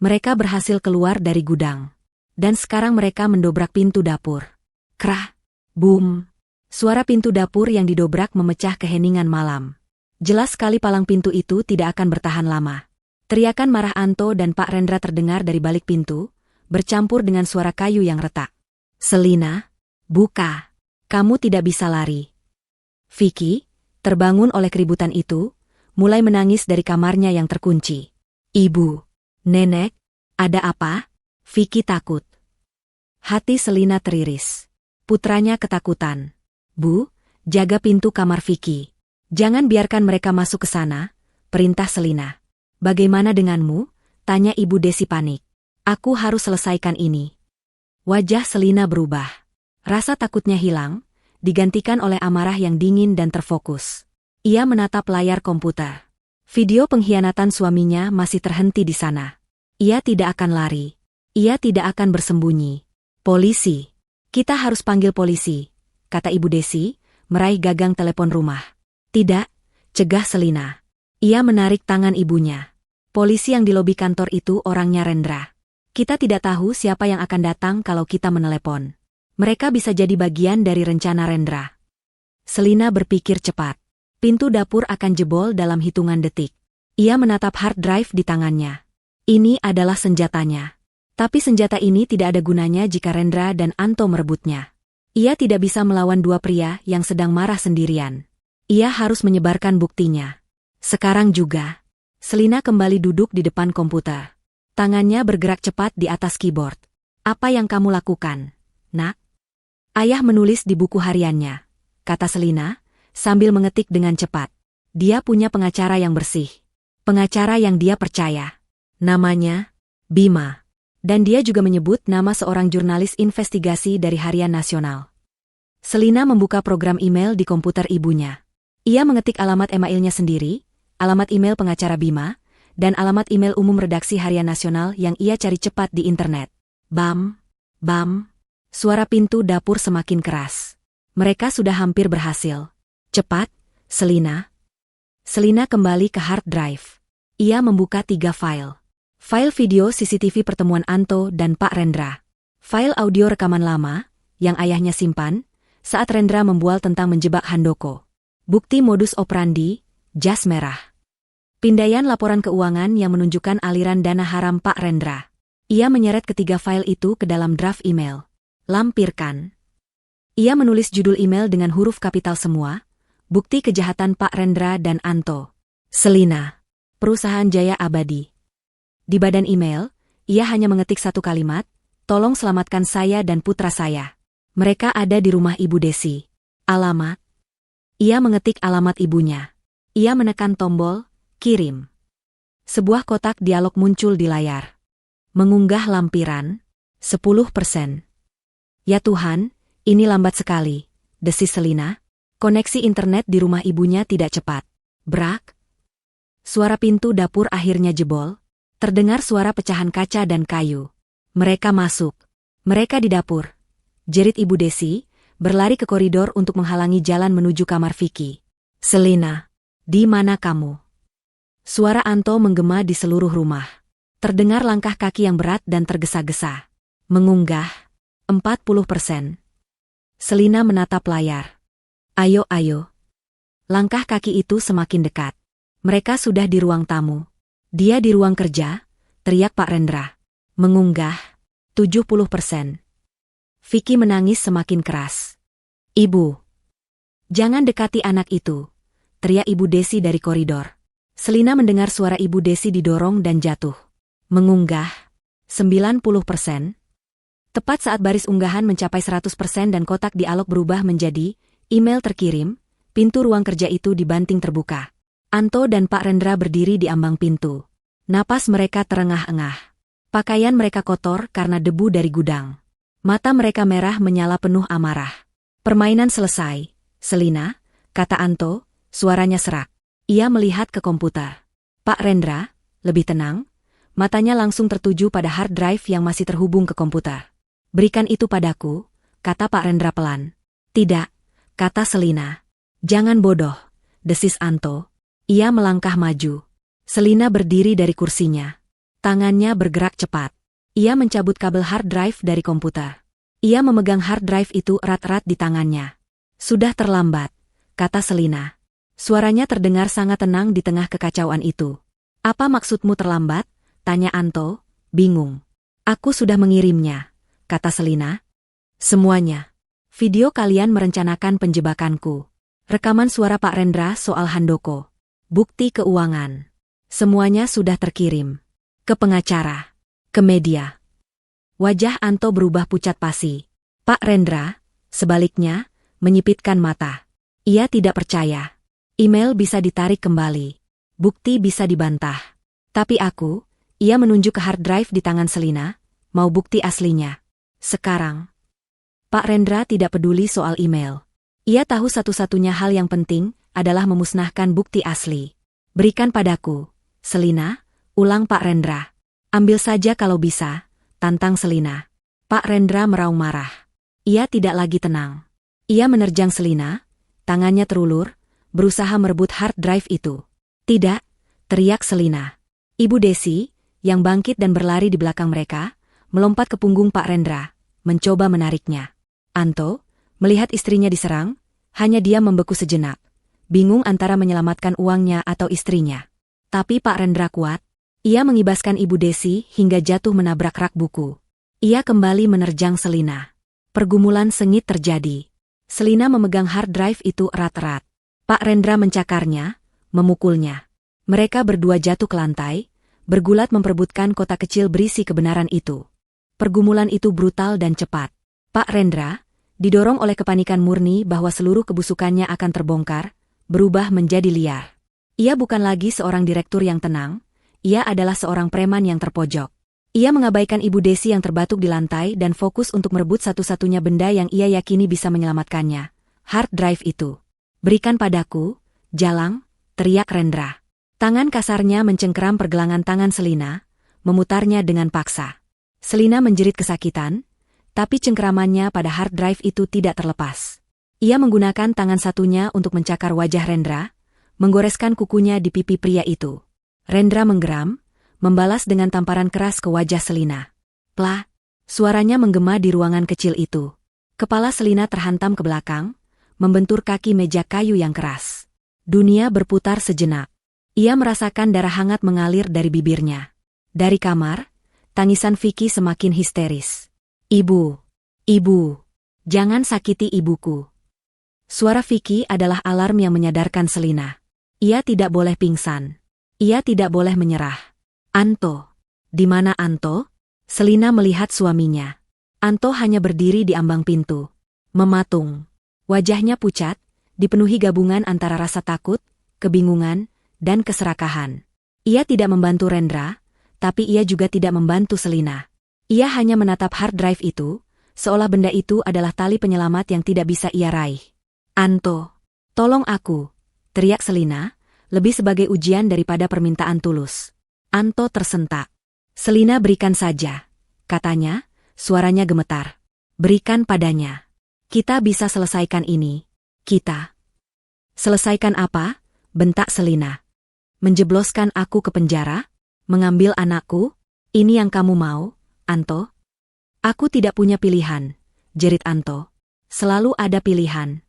Mereka berhasil keluar dari gudang. Dan sekarang mereka mendobrak pintu dapur. Krah. Boom. Suara pintu dapur yang didobrak memecah keheningan malam. Jelas sekali palang pintu itu tidak akan bertahan lama. Teriakan marah Anto dan Pak Rendra terdengar dari balik pintu, bercampur dengan suara kayu yang retak. Selina, buka. Kamu tidak bisa lari. Vicky, terbangun oleh keributan itu, mulai menangis dari kamarnya yang terkunci. Ibu, nenek, ada apa? Vicky takut. Hati Selina teriris. Putranya ketakutan. Bu, jaga pintu kamar Vicky. Jangan biarkan mereka masuk ke sana, perintah Selina. Bagaimana denganmu? Tanya Ibu Desi panik. Aku harus selesaikan ini. Wajah Selina berubah. Rasa takutnya hilang, digantikan oleh amarah yang dingin dan terfokus. Ia menatap layar komputer. Video pengkhianatan suaminya masih terhenti di sana. Ia tidak akan lari. Ia tidak akan bersembunyi. Polisi. Kita harus panggil polisi, kata Ibu Desi, meraih gagang telepon rumah. Tidak, cegah Selina. Ia menarik tangan ibunya. Polisi yang di lobi kantor itu orangnya Rendra. Kita tidak tahu siapa yang akan datang kalau kita menelepon. Mereka bisa jadi bagian dari rencana Rendra. Selina berpikir cepat. Pintu dapur akan jebol dalam hitungan detik. Ia menatap hard drive di tangannya. Ini adalah senjatanya. Tapi senjata ini tidak ada gunanya jika Rendra dan Anto merebutnya. Ia tidak bisa melawan 2 pria yang sedang marah sendirian. Ia harus menyebarkan buktinya. Sekarang juga. Selina kembali duduk di depan komputer. Tangannya bergerak cepat di atas keyboard. Apa yang kamu lakukan, nak? Ayah menulis di buku hariannya. kata Selina, sambil mengetik dengan cepat. Dia punya pengacara yang bersih. Pengacara yang dia percaya. Namanya Bima. Dan dia juga menyebut nama seorang jurnalis investigasi dari Harian Nasional. Selina membuka program email di komputer ibunya. Ia mengetik alamat emailnya sendiri, alamat email pengacara Bima, dan alamat email umum redaksi Harian Nasional yang ia cari cepat di internet. Bam, bam, suara pintu dapur semakin keras. Mereka sudah hampir berhasil. Cepat, Selina. Selina kembali ke hard drive. Ia membuka 3 file. File video CCTV pertemuan Anto dan Pak Rendra. File audio rekaman lama, yang ayahnya simpan, saat Rendra membual tentang menjebak Handoko. Bukti modus operandi, jas merah. Pindaian laporan keuangan yang menunjukkan aliran dana haram Pak Rendra. Ia menyeret ketiga file itu ke dalam draft email. Lampirkan. Ia menulis judul email dengan huruf kapital semua, bukti kejahatan Pak Rendra dan Anto. Selina. Perusahaan Jaya Abadi. Di badan email, ia hanya mengetik satu kalimat, tolong selamatkan saya dan putra saya. Mereka ada di rumah Ibu Desi. Alamat. Ia mengetik alamat ibunya. Ia menekan tombol, kirim. Sebuah kotak dialog muncul di layar. Mengunggah lampiran, 10%. Ya Tuhan, ini lambat sekali, desis Selina. Koneksi internet di rumah ibunya tidak cepat. Brak. Suara pintu dapur akhirnya jebol. Terdengar suara pecahan kaca dan kayu. Mereka masuk. Mereka di dapur. Jerit Ibu Desi, berlari ke koridor untuk menghalangi jalan menuju kamar Vicky. Selina, di mana kamu? Suara Anto menggema di seluruh rumah. Terdengar langkah kaki yang berat dan tergesa-gesa. Mengunggah, 40%. Selina menatap layar. Ayo, ayo. Langkah kaki itu semakin dekat. Mereka sudah di ruang tamu. Dia di ruang kerja, teriak Pak Rendra. Mengunggah, 70%. Vicky menangis semakin keras. Ibu. Jangan dekati anak itu, teriak Ibu Desi dari koridor. Selina mendengar suara Ibu Desi didorong dan jatuh. Mengunggah, 90%. Tepat saat baris unggahan mencapai 100% dan kotak dialog berubah menjadi email terkirim, pintu ruang kerja itu dibanting terbuka. Anto dan Pak Rendra berdiri di ambang pintu. Napas mereka terengah-engah. Pakaian mereka kotor karena debu dari gudang. Mata mereka merah menyala penuh amarah. Permainan selesai, Selina, kata Anto, suaranya serak. Ia melihat ke komputer. Pak Rendra, lebih tenang, matanya langsung tertuju pada hard drive yang masih terhubung ke komputer. Berikan itu padaku, kata Pak Rendra pelan. Tidak, kata Selina. Jangan bodoh, desis Anto. Ia melangkah maju. Selina berdiri dari kursinya. Tangannya bergerak cepat. Ia mencabut kabel hard drive dari komputer. Ia memegang hard drive itu erat-erat di tangannya. Sudah terlambat, kata Selina. Suaranya terdengar sangat tenang di tengah kekacauan itu. Apa maksudmu terlambat? Tanya Anto, bingung. Aku sudah mengirimnya, kata Selina. Semuanya. Video kalian merencanakan penjebakanku. Rekaman suara Pak Rendra soal Handoko. Bukti keuangan. Semuanya sudah terkirim. Ke pengacara. Ke media. Wajah Anto berubah pucat pasi. Pak Rendra, sebaliknya, menyipitkan mata. Ia tidak percaya. Email bisa ditarik kembali. Bukti bisa dibantah. Tapi aku, ia menunjuk ke hard drive di tangan Selina, mau bukti aslinya. Sekarang. Pak Rendra tidak peduli soal email. Ia tahu satu-satunya hal yang penting adalah memusnahkan bukti asli. Berikan padaku, Selina, ulang Pak Rendra. Ambil saja kalau bisa, tantang Selina. Pak Rendra meraung marah. Ia tidak lagi tenang. Ia menerjang Selina, tangannya terulur, berusaha merebut hard drive itu. Tidak, teriak Selina. Ibu Desi, yang bangkit dan berlari di belakang mereka, melompat ke punggung Pak Rendra, mencoba menariknya. Anto, melihat istrinya diserang, hanya dia membeku sejenak. Bingung antara menyelamatkan uangnya atau istrinya. Tapi Pak Rendra kuat. Ia mengibaskan Ibu Desi hingga jatuh menabrak rak buku. Ia kembali menerjang Selina. Pergumulan sengit terjadi. Selina memegang hard drive itu erat-erat. Pak Rendra mencakarnya, memukulnya. Mereka berdua jatuh ke lantai, bergulat memperebutkan kotak kecil berisi kebenaran itu. Pergumulan itu brutal dan cepat. Pak Rendra, Didorong oleh kepanikan murni bahwa seluruh kebusukannya akan terbongkar, berubah menjadi liar. Ia bukan lagi seorang direktur yang tenang, ia adalah seorang preman yang terpojok. Ia mengabaikan Ibu Desi yang terbatuk di lantai dan fokus untuk merebut satu-satunya benda yang ia yakini bisa menyelamatkannya. Hard drive itu. Berikan padaku, Jalang, teriak Rendra. Tangan kasarnya mencengkeram pergelangan tangan Selina, memutarnya dengan paksa. Selina menjerit kesakitan, tapi cengkeramannya pada hard drive itu tidak terlepas. Ia menggunakan tangan satunya untuk mencakar wajah Rendra, menggoreskan kukunya di pipi pria itu. Rendra menggeram, membalas dengan tamparan keras ke wajah Selina. Plah! Suaranya menggema di ruangan kecil itu. Kepala Selina terhantam ke belakang, membentur kaki meja kayu yang keras. Dunia berputar sejenak. Ia merasakan darah hangat mengalir dari bibirnya. Dari kamar, tangisan Vicky semakin histeris. Ibu! Ibu! Jangan sakiti ibuku. Suara Vicky adalah alarm yang menyadarkan Selina. Ia tidak boleh pingsan. Ia tidak boleh menyerah. Anto! Di mana Anto? Selina melihat suaminya. Anto hanya berdiri di ambang pintu. Mematung. Wajahnya pucat, dipenuhi gabungan antara rasa takut, kebingungan, dan keserakahan. Ia tidak membantu Rendra, tapi ia juga tidak membantu Selina. Ia hanya menatap hard drive itu, seolah benda itu adalah tali penyelamat yang tidak bisa ia raih. Anto, tolong aku, teriak Selina, lebih sebagai ujian daripada permintaan tulus. Anto tersentak. Selina berikan saja, katanya, suaranya gemetar. Berikan padanya. Kita bisa selesaikan ini. Kita. Selesaikan apa? Bentak Selina. Menjebloskan aku ke penjara? Mengambil anakku? Ini yang kamu mau? Anto? Aku tidak punya pilihan, jerit Anto. Selalu ada pilihan.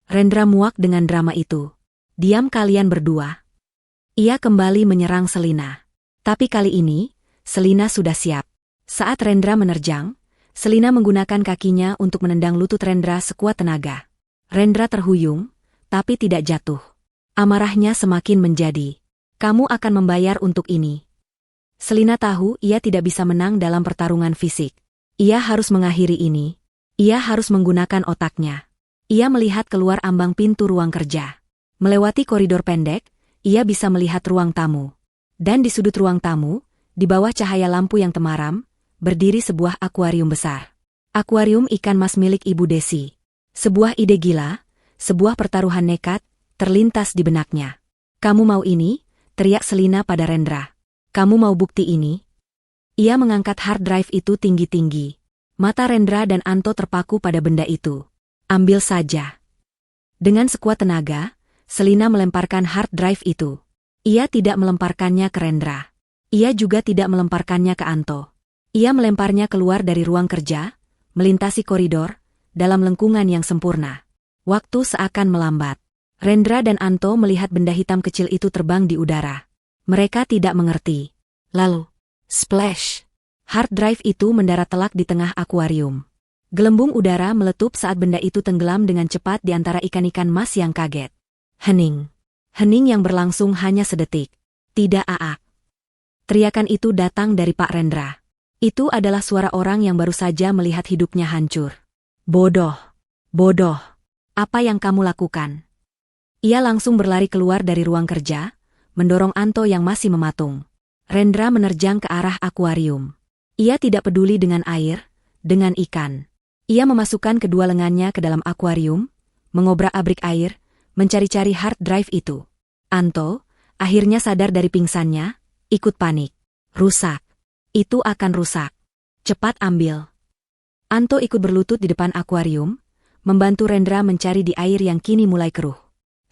Rendra muak dengan drama itu. Diam kalian berdua. Ia kembali menyerang Selina. Tapi kali ini, Selina sudah siap. Saat Rendra menerjang, Selina menggunakan kakinya untuk menendang lutut Rendra sekuat tenaga. Rendra terhuyung, tapi tidak jatuh. Amarahnya semakin menjadi. Kamu akan membayar untuk ini. Selina tahu ia tidak bisa menang dalam pertarungan fisik. Ia harus mengakhiri ini. Ia harus menggunakan otaknya. Ia melihat keluar ambang pintu ruang kerja. Melewati koridor pendek, ia bisa melihat ruang tamu. Dan di sudut ruang tamu, di bawah cahaya lampu yang temaram, berdiri sebuah akuarium besar. Akuarium ikan mas milik Ibu Desi. Sebuah ide gila, sebuah pertaruhan nekat, terlintas di benaknya. Kamu mau ini? Teriak Selina pada Rendra. Kamu mau bukti ini? Ia mengangkat hard drive itu tinggi-tinggi. Mata Rendra dan Anto terpaku pada benda itu. Ambil saja. Dengan sekuat tenaga, Selina melemparkan hard drive itu. Ia tidak melemparkannya ke Rendra. Ia juga tidak melemparkannya ke Anto. Ia melemparnya keluar dari ruang kerja, melintasi koridor, dalam lengkungan yang sempurna. Waktu seakan melambat. Rendra dan Anto melihat benda hitam kecil itu terbang di udara. Mereka tidak mengerti. Lalu, splash! Hard drive itu mendarat telak di tengah akuarium. Gelembung udara meletup saat benda itu tenggelam dengan cepat di antara ikan-ikan mas yang kaget. Hening. Hening yang berlangsung hanya sedetik. Tidak aak. Teriakan itu datang dari Pak Rendra. Itu adalah suara orang yang baru saja melihat hidupnya hancur. Bodoh. Bodoh. Apa yang kamu lakukan? Ia langsung berlari keluar dari ruang kerja, mendorong Anto yang masih mematung. Rendra menerjang ke arah akuarium. Ia tidak peduli dengan air, dengan ikan. Ia memasukkan kedua lengannya ke dalam akuarium, mengobrak-abrik air, mencari-cari hard drive itu. Anto, akhirnya sadar dari pingsannya, ikut panik. Rusak. Itu akan rusak. Cepat ambil. Anto ikut berlutut di depan akuarium, membantu Rendra mencari di air yang kini mulai keruh.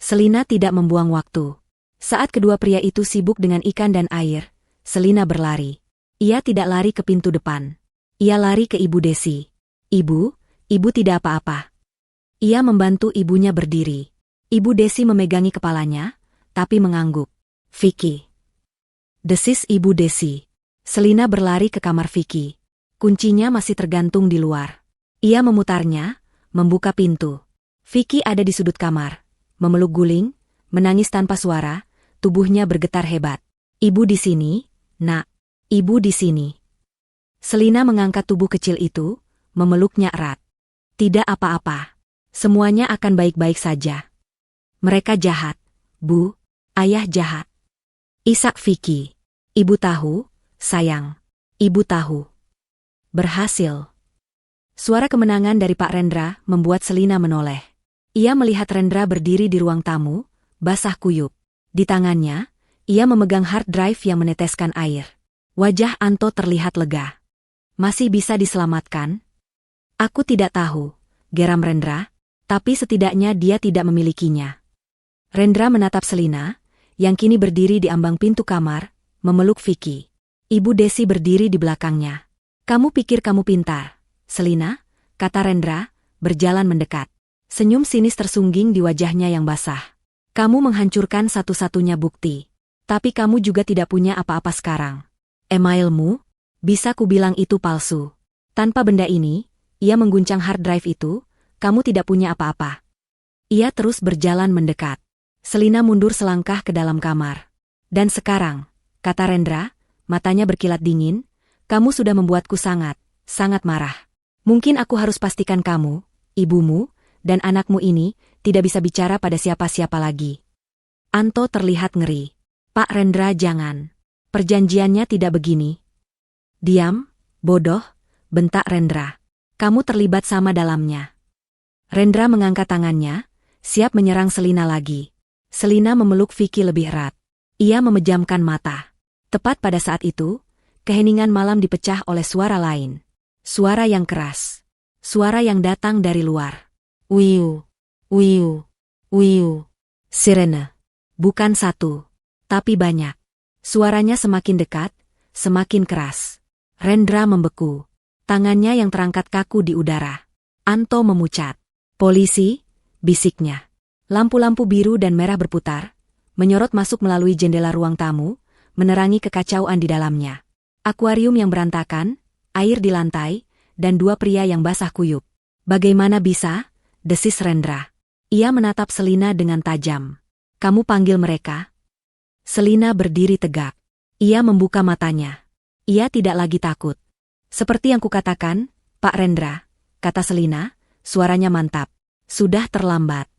Selina tidak membuang waktu. Saat kedua pria itu sibuk dengan ikan dan air, Selina berlari. Ia tidak lari ke pintu depan. Ia lari ke Ibu Desi. Ibu, ibu tidak apa-apa. Ia membantu ibunya berdiri. Ibu Desi memegangi kepalanya, tapi mengangguk. Vicky. Desis Ibu Desi. Selina berlari ke kamar Vicky. Kuncinya masih tergantung di luar. Ia memutarnya, membuka pintu. Vicky ada di sudut kamar, memeluk guling, menangis tanpa suara, tubuhnya bergetar hebat. Ibu di sini, nak. Ibu di sini. Selina mengangkat tubuh kecil itu, memeluknya erat. Tidak apa-apa. Semuanya akan baik-baik saja. Mereka jahat, Bu. Ayah jahat. Isak Vicky. Ibu tahu, sayang. Ibu tahu. Berhasil. Suara kemenangan dari Pak Rendra membuat Selina menoleh. Ia melihat Rendra berdiri di ruang tamu, basah kuyup. Di tangannya, ia memegang hard drive yang meneteskan air. Wajah Anto terlihat lega. Masih bisa diselamatkan? Aku tidak tahu, geram Rendra, tapi setidaknya dia tidak memilikinya. Rendra menatap Selina, yang kini berdiri di ambang pintu kamar, memeluk Vicky. Ibu Desi berdiri di belakangnya. Kamu pikir kamu pintar, Selina? Kata Rendra, berjalan mendekat. Senyum sinis tersungging di wajahnya yang basah. Kamu menghancurkan satu-satunya bukti. Tapi kamu juga tidak punya apa-apa sekarang. Emailmu? Bisa kubilang itu palsu. Tanpa benda ini, ia mengguncang hard drive itu, kamu tidak punya apa-apa. Ia terus berjalan mendekat. Selina mundur selangkah ke dalam kamar. Dan sekarang, kata Rendra, matanya berkilat dingin, kamu sudah membuatku sangat marah. Mungkin aku harus pastikan kamu, ibumu, dan anakmu ini tidak bisa bicara pada siapa-siapa lagi. Anto terlihat ngeri. Pak Rendra jangan. Perjanjiannya tidak begini. Diam, bodoh, bentak Rendra. Kamu terlibat sama dalamnya. Rendra mengangkat tangannya, siap menyerang Selina lagi. Selina memeluk Vicky lebih erat. Ia memejamkan mata. Tepat pada saat itu, keheningan malam dipecah oleh suara lain. Suara yang keras. Suara yang datang dari luar. Wiu, wiu, wiu. Sirene. Bukan satu, tapi banyak. Suaranya semakin dekat, semakin keras. Rendra membeku. Tangannya yang terangkat kaku di udara. Anto memucat. Polisi, bisiknya. Lampu-lampu biru dan merah berputar, menyorot masuk melalui jendela ruang tamu, menerangi kekacauan di dalamnya. Akuarium yang berantakan, air di lantai, dan dua pria yang basah kuyup. Bagaimana bisa? Desis Rendra. Ia menatap Selina dengan tajam. Kamu panggil mereka? Selina berdiri tegak. Ia membuka matanya. Ia tidak lagi takut. Seperti yang kukatakan, Pak Rendra, kata Selina, suaranya mantap. Sudah terlambat.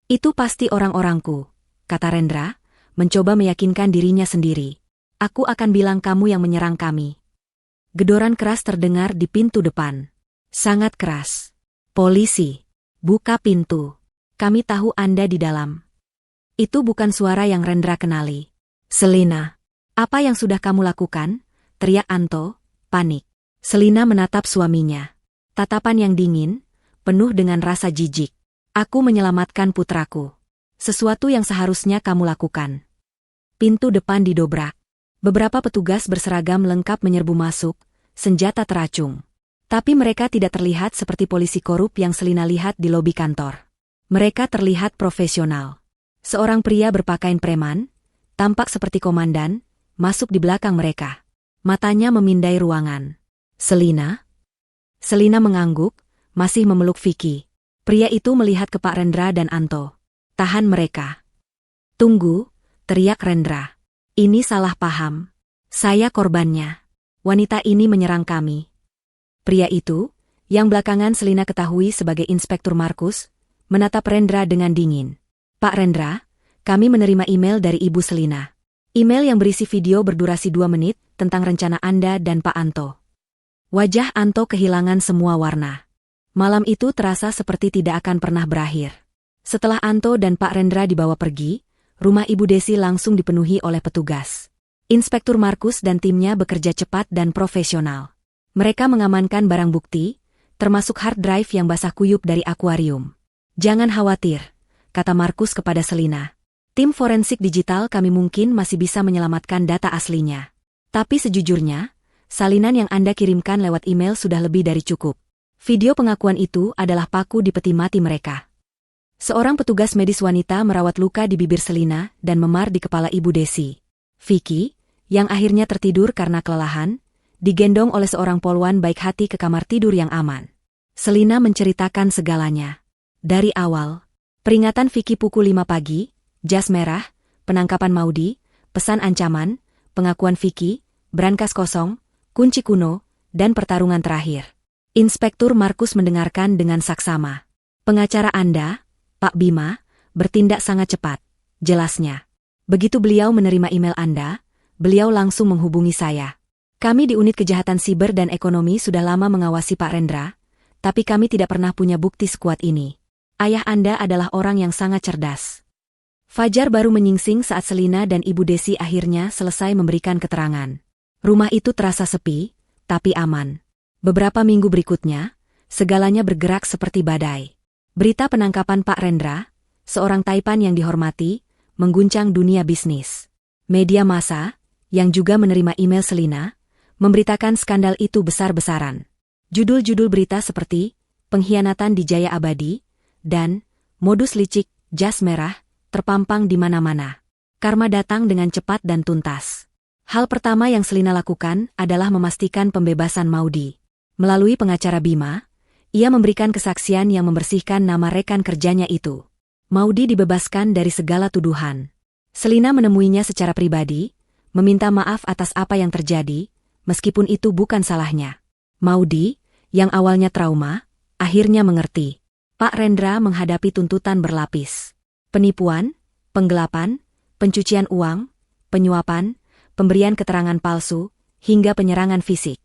Itu pasti orang-orangku, kata Rendra, mencoba meyakinkan dirinya sendiri. Aku akan bilang kamu yang menyerang kami. Gedoran keras terdengar di pintu depan. Sangat keras. Polisi, buka pintu. Kami tahu Anda di dalam. Itu bukan suara yang Rendra kenali. Selina, apa yang sudah kamu lakukan? Teriak Anto, panik. Selina menatap suaminya. Tatapan yang dingin, penuh dengan rasa jijik. Aku menyelamatkan putraku. Sesuatu yang seharusnya kamu lakukan. Pintu depan didobrak. Beberapa petugas berseragam lengkap menyerbu masuk, senjata teracung. Tapi mereka tidak terlihat seperti polisi korup yang Selina lihat di lobi kantor. Mereka terlihat profesional. Seorang pria berpakaian preman, tampak seperti komandan, masuk di belakang mereka. Matanya memindai ruangan. Selina? Selina mengangguk, masih memeluk Vicky. Pria itu melihat ke Pak Rendra dan Anto. Tahan mereka. Tunggu, teriak Rendra. Ini salah paham. Saya korbannya. Wanita ini menyerang kami. Pria itu, yang belakangan Selina ketahui sebagai Inspektur Markus, menatap Rendra dengan dingin. Pak Rendra, kami menerima email dari Ibu Selina. Email yang berisi video berdurasi 2 menit tentang rencana Anda dan Pak Anto. Wajah Anto kehilangan semua warna. Malam itu terasa seperti tidak akan pernah berakhir. Setelah Anto dan Pak Rendra dibawa pergi, rumah Ibu Desi langsung dipenuhi oleh petugas. Inspektur Markus dan timnya bekerja cepat dan profesional. Mereka mengamankan barang bukti, termasuk hard drive yang basah kuyup dari akuarium. Jangan khawatir, kata Markus kepada Selina. Tim forensik digital kami mungkin masih bisa menyelamatkan data aslinya. Tapi sejujurnya, salinan yang Anda kirimkan lewat email sudah lebih dari cukup. Video pengakuan itu adalah paku di peti mati mereka. Seorang petugas medis wanita merawat luka di bibir Selina dan memar di kepala Ibu Desi. Vicky, yang akhirnya tertidur karena kelelahan, digendong oleh seorang polwan baik hati ke kamar tidur yang aman. Selina menceritakan segalanya. Dari awal, peringatan Vicky pukul 5 pagi, jas merah, penangkapan Maudi, pesan ancaman, pengakuan Vicky, brankas kosong, kunci kuno, dan pertarungan terakhir. Inspektur Markus mendengarkan dengan saksama. Pengacara Anda, Pak Bima, bertindak sangat cepat, jelasnya. Begitu beliau menerima email Anda, beliau langsung menghubungi saya. Kami di unit kejahatan siber dan ekonomi sudah lama mengawasi Pak Rendra, tapi kami tidak pernah punya bukti sekuat ini. Ayah Anda adalah orang yang sangat cerdas. Fajar baru menyingsing saat Selina dan Ibu Desi akhirnya selesai memberikan keterangan. Rumah itu terasa sepi, tapi aman. Beberapa minggu berikutnya, segalanya bergerak seperti badai. Berita penangkapan Pak Rendra, seorang taipan yang dihormati, mengguncang dunia bisnis. Media massa, yang juga menerima email Selina, memberitakan skandal itu besar-besaran. Judul-judul berita seperti pengkhianatan di Jaya Abadi dan modus licik jas merah terpampang di mana-mana. Karma datang dengan cepat dan tuntas. Hal pertama yang Selina lakukan adalah memastikan pembebasan Maudi. Melalui pengacara Bima, ia memberikan kesaksian yang membersihkan nama rekan kerjanya itu. Maudi dibebaskan dari segala tuduhan. Selina menemuinya secara pribadi, meminta maaf atas apa yang terjadi, meskipun itu bukan salahnya. Maudi, yang awalnya trauma, akhirnya mengerti. Pak Rendra menghadapi tuntutan berlapis. Penipuan, penggelapan, pencucian uang, penyuapan, pemberian keterangan palsu, hingga penyerangan fisik.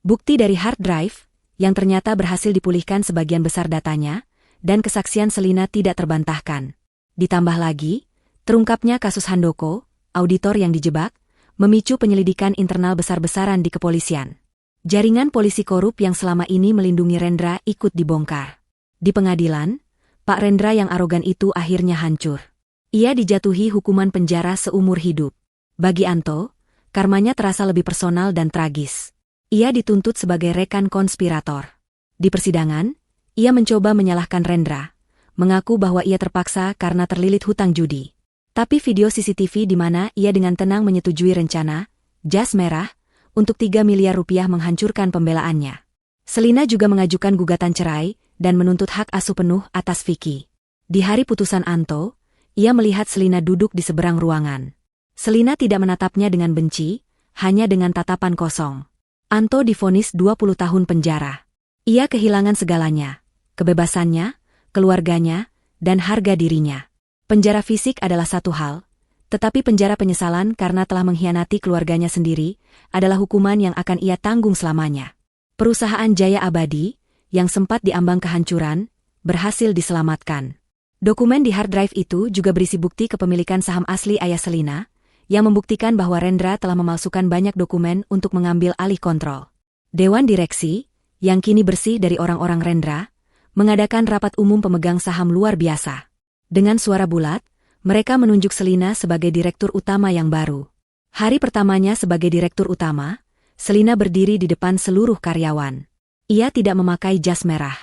Bukti dari hard drive, yang ternyata berhasil dipulihkan sebagian besar datanya, dan kesaksian Selina tidak terbantahkan. Ditambah lagi, terungkapnya kasus Handoko, auditor yang dijebak, memicu penyelidikan internal besar-besaran di kepolisian. Jaringan polisi korup yang selama ini melindungi Rendra ikut dibongkar. Di pengadilan, Pak Rendra yang arogan itu akhirnya hancur. Ia dijatuhi hukuman penjara seumur hidup. Bagi Anto, karmanya terasa lebih personal dan tragis. Ia dituntut sebagai rekan konspirator. Di persidangan, ia mencoba menyalahkan Rendra, mengaku bahwa ia terpaksa karena terlilit hutang judi. Tapi video CCTV di mana ia dengan tenang menyetujui rencana jas merah untuk 3 miliar rupiah menghancurkan pembelaannya. Selina juga mengajukan gugatan cerai dan menuntut hak asuh penuh atas Vicky. Di hari putusan Anto, ia melihat Selina duduk di seberang ruangan. Selina tidak menatapnya dengan benci, hanya dengan tatapan kosong. Anto divonis 20 tahun penjara. Ia kehilangan segalanya, kebebasannya, keluarganya, dan harga dirinya. Penjara fisik adalah satu hal, tetapi penjara penyesalan karena telah mengkhianati keluarganya sendiri adalah hukuman yang akan ia tanggung selamanya. Perusahaan Jaya Abadi, yang sempat diambang kehancuran, berhasil diselamatkan. Dokumen di hard drive itu juga berisi bukti kepemilikan saham asli ayah Selina, yang membuktikan bahwa Rendra telah memalsukan banyak dokumen untuk mengambil alih kontrol. Dewan Direksi, yang kini bersih dari orang-orang Rendra, mengadakan rapat umum pemegang saham luar biasa. Dengan suara bulat, mereka menunjuk Selina sebagai direktur utama yang baru. Hari pertamanya sebagai direktur utama, Selina berdiri di depan seluruh karyawan. Ia tidak memakai jas merah.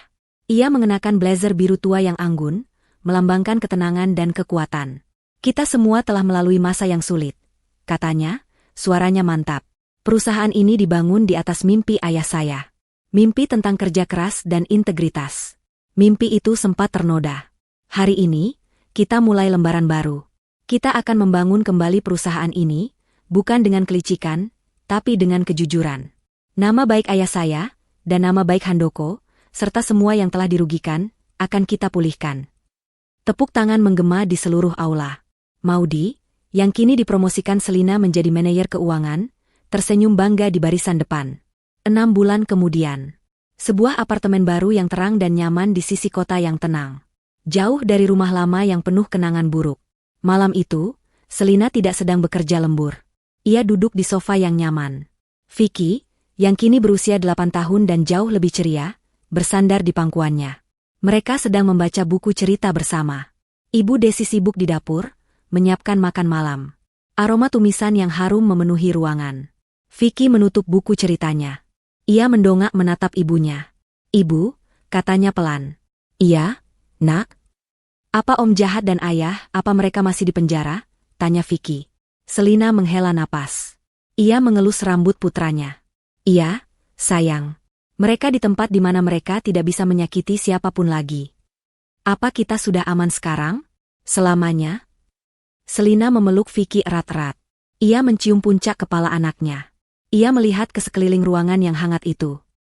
Ia mengenakan blazer biru tua yang anggun, melambangkan ketenangan dan kekuatan. Kita semua telah melalui masa yang sulit, katanya, suaranya mantap. Perusahaan ini dibangun di atas mimpi ayah saya. Mimpi tentang kerja keras dan integritas. Mimpi itu sempat ternoda. Hari ini, kita mulai lembaran baru. Kita akan membangun kembali perusahaan ini, bukan dengan kelicikan, tapi dengan kejujuran. Nama baik ayah saya, dan nama baik Handoko, serta semua yang telah dirugikan, akan kita pulihkan. Tepuk tangan menggema di seluruh aula. Maudi, yang kini dipromosikan Selina menjadi manajer keuangan, tersenyum bangga di barisan depan. 6 bulan kemudian, sebuah apartemen baru yang terang dan nyaman di sisi kota yang tenang. Jauh dari rumah lama yang penuh kenangan buruk. Malam itu, Selina tidak sedang bekerja lembur. Ia duduk di sofa yang nyaman. Vicky, yang kini berusia 8 tahun dan jauh lebih ceria, bersandar di pangkuannya. Mereka sedang membaca buku cerita bersama. Ibu Desi sibuk di dapur, menyiapkan makan malam. Aroma tumisan yang harum memenuhi ruangan. Vicky menutup buku ceritanya. Ia mendongak menatap ibunya. "Ibu," katanya pelan. "Iya, nak?" "Apa om jahat dan ayah, apa mereka masih di penjara?" tanya Vicky. Selina menghela napas. Ia mengelus rambut putranya. "Iya, sayang. Mereka di tempat di mana mereka tidak bisa menyakiti siapapun lagi." "Apa kita sudah aman sekarang? Selamanya?" Selina memeluk Vicky erat-erat. Ia mencium puncak kepala anaknya. Ia melihat ke sekeliling ruangan yang hangat itu.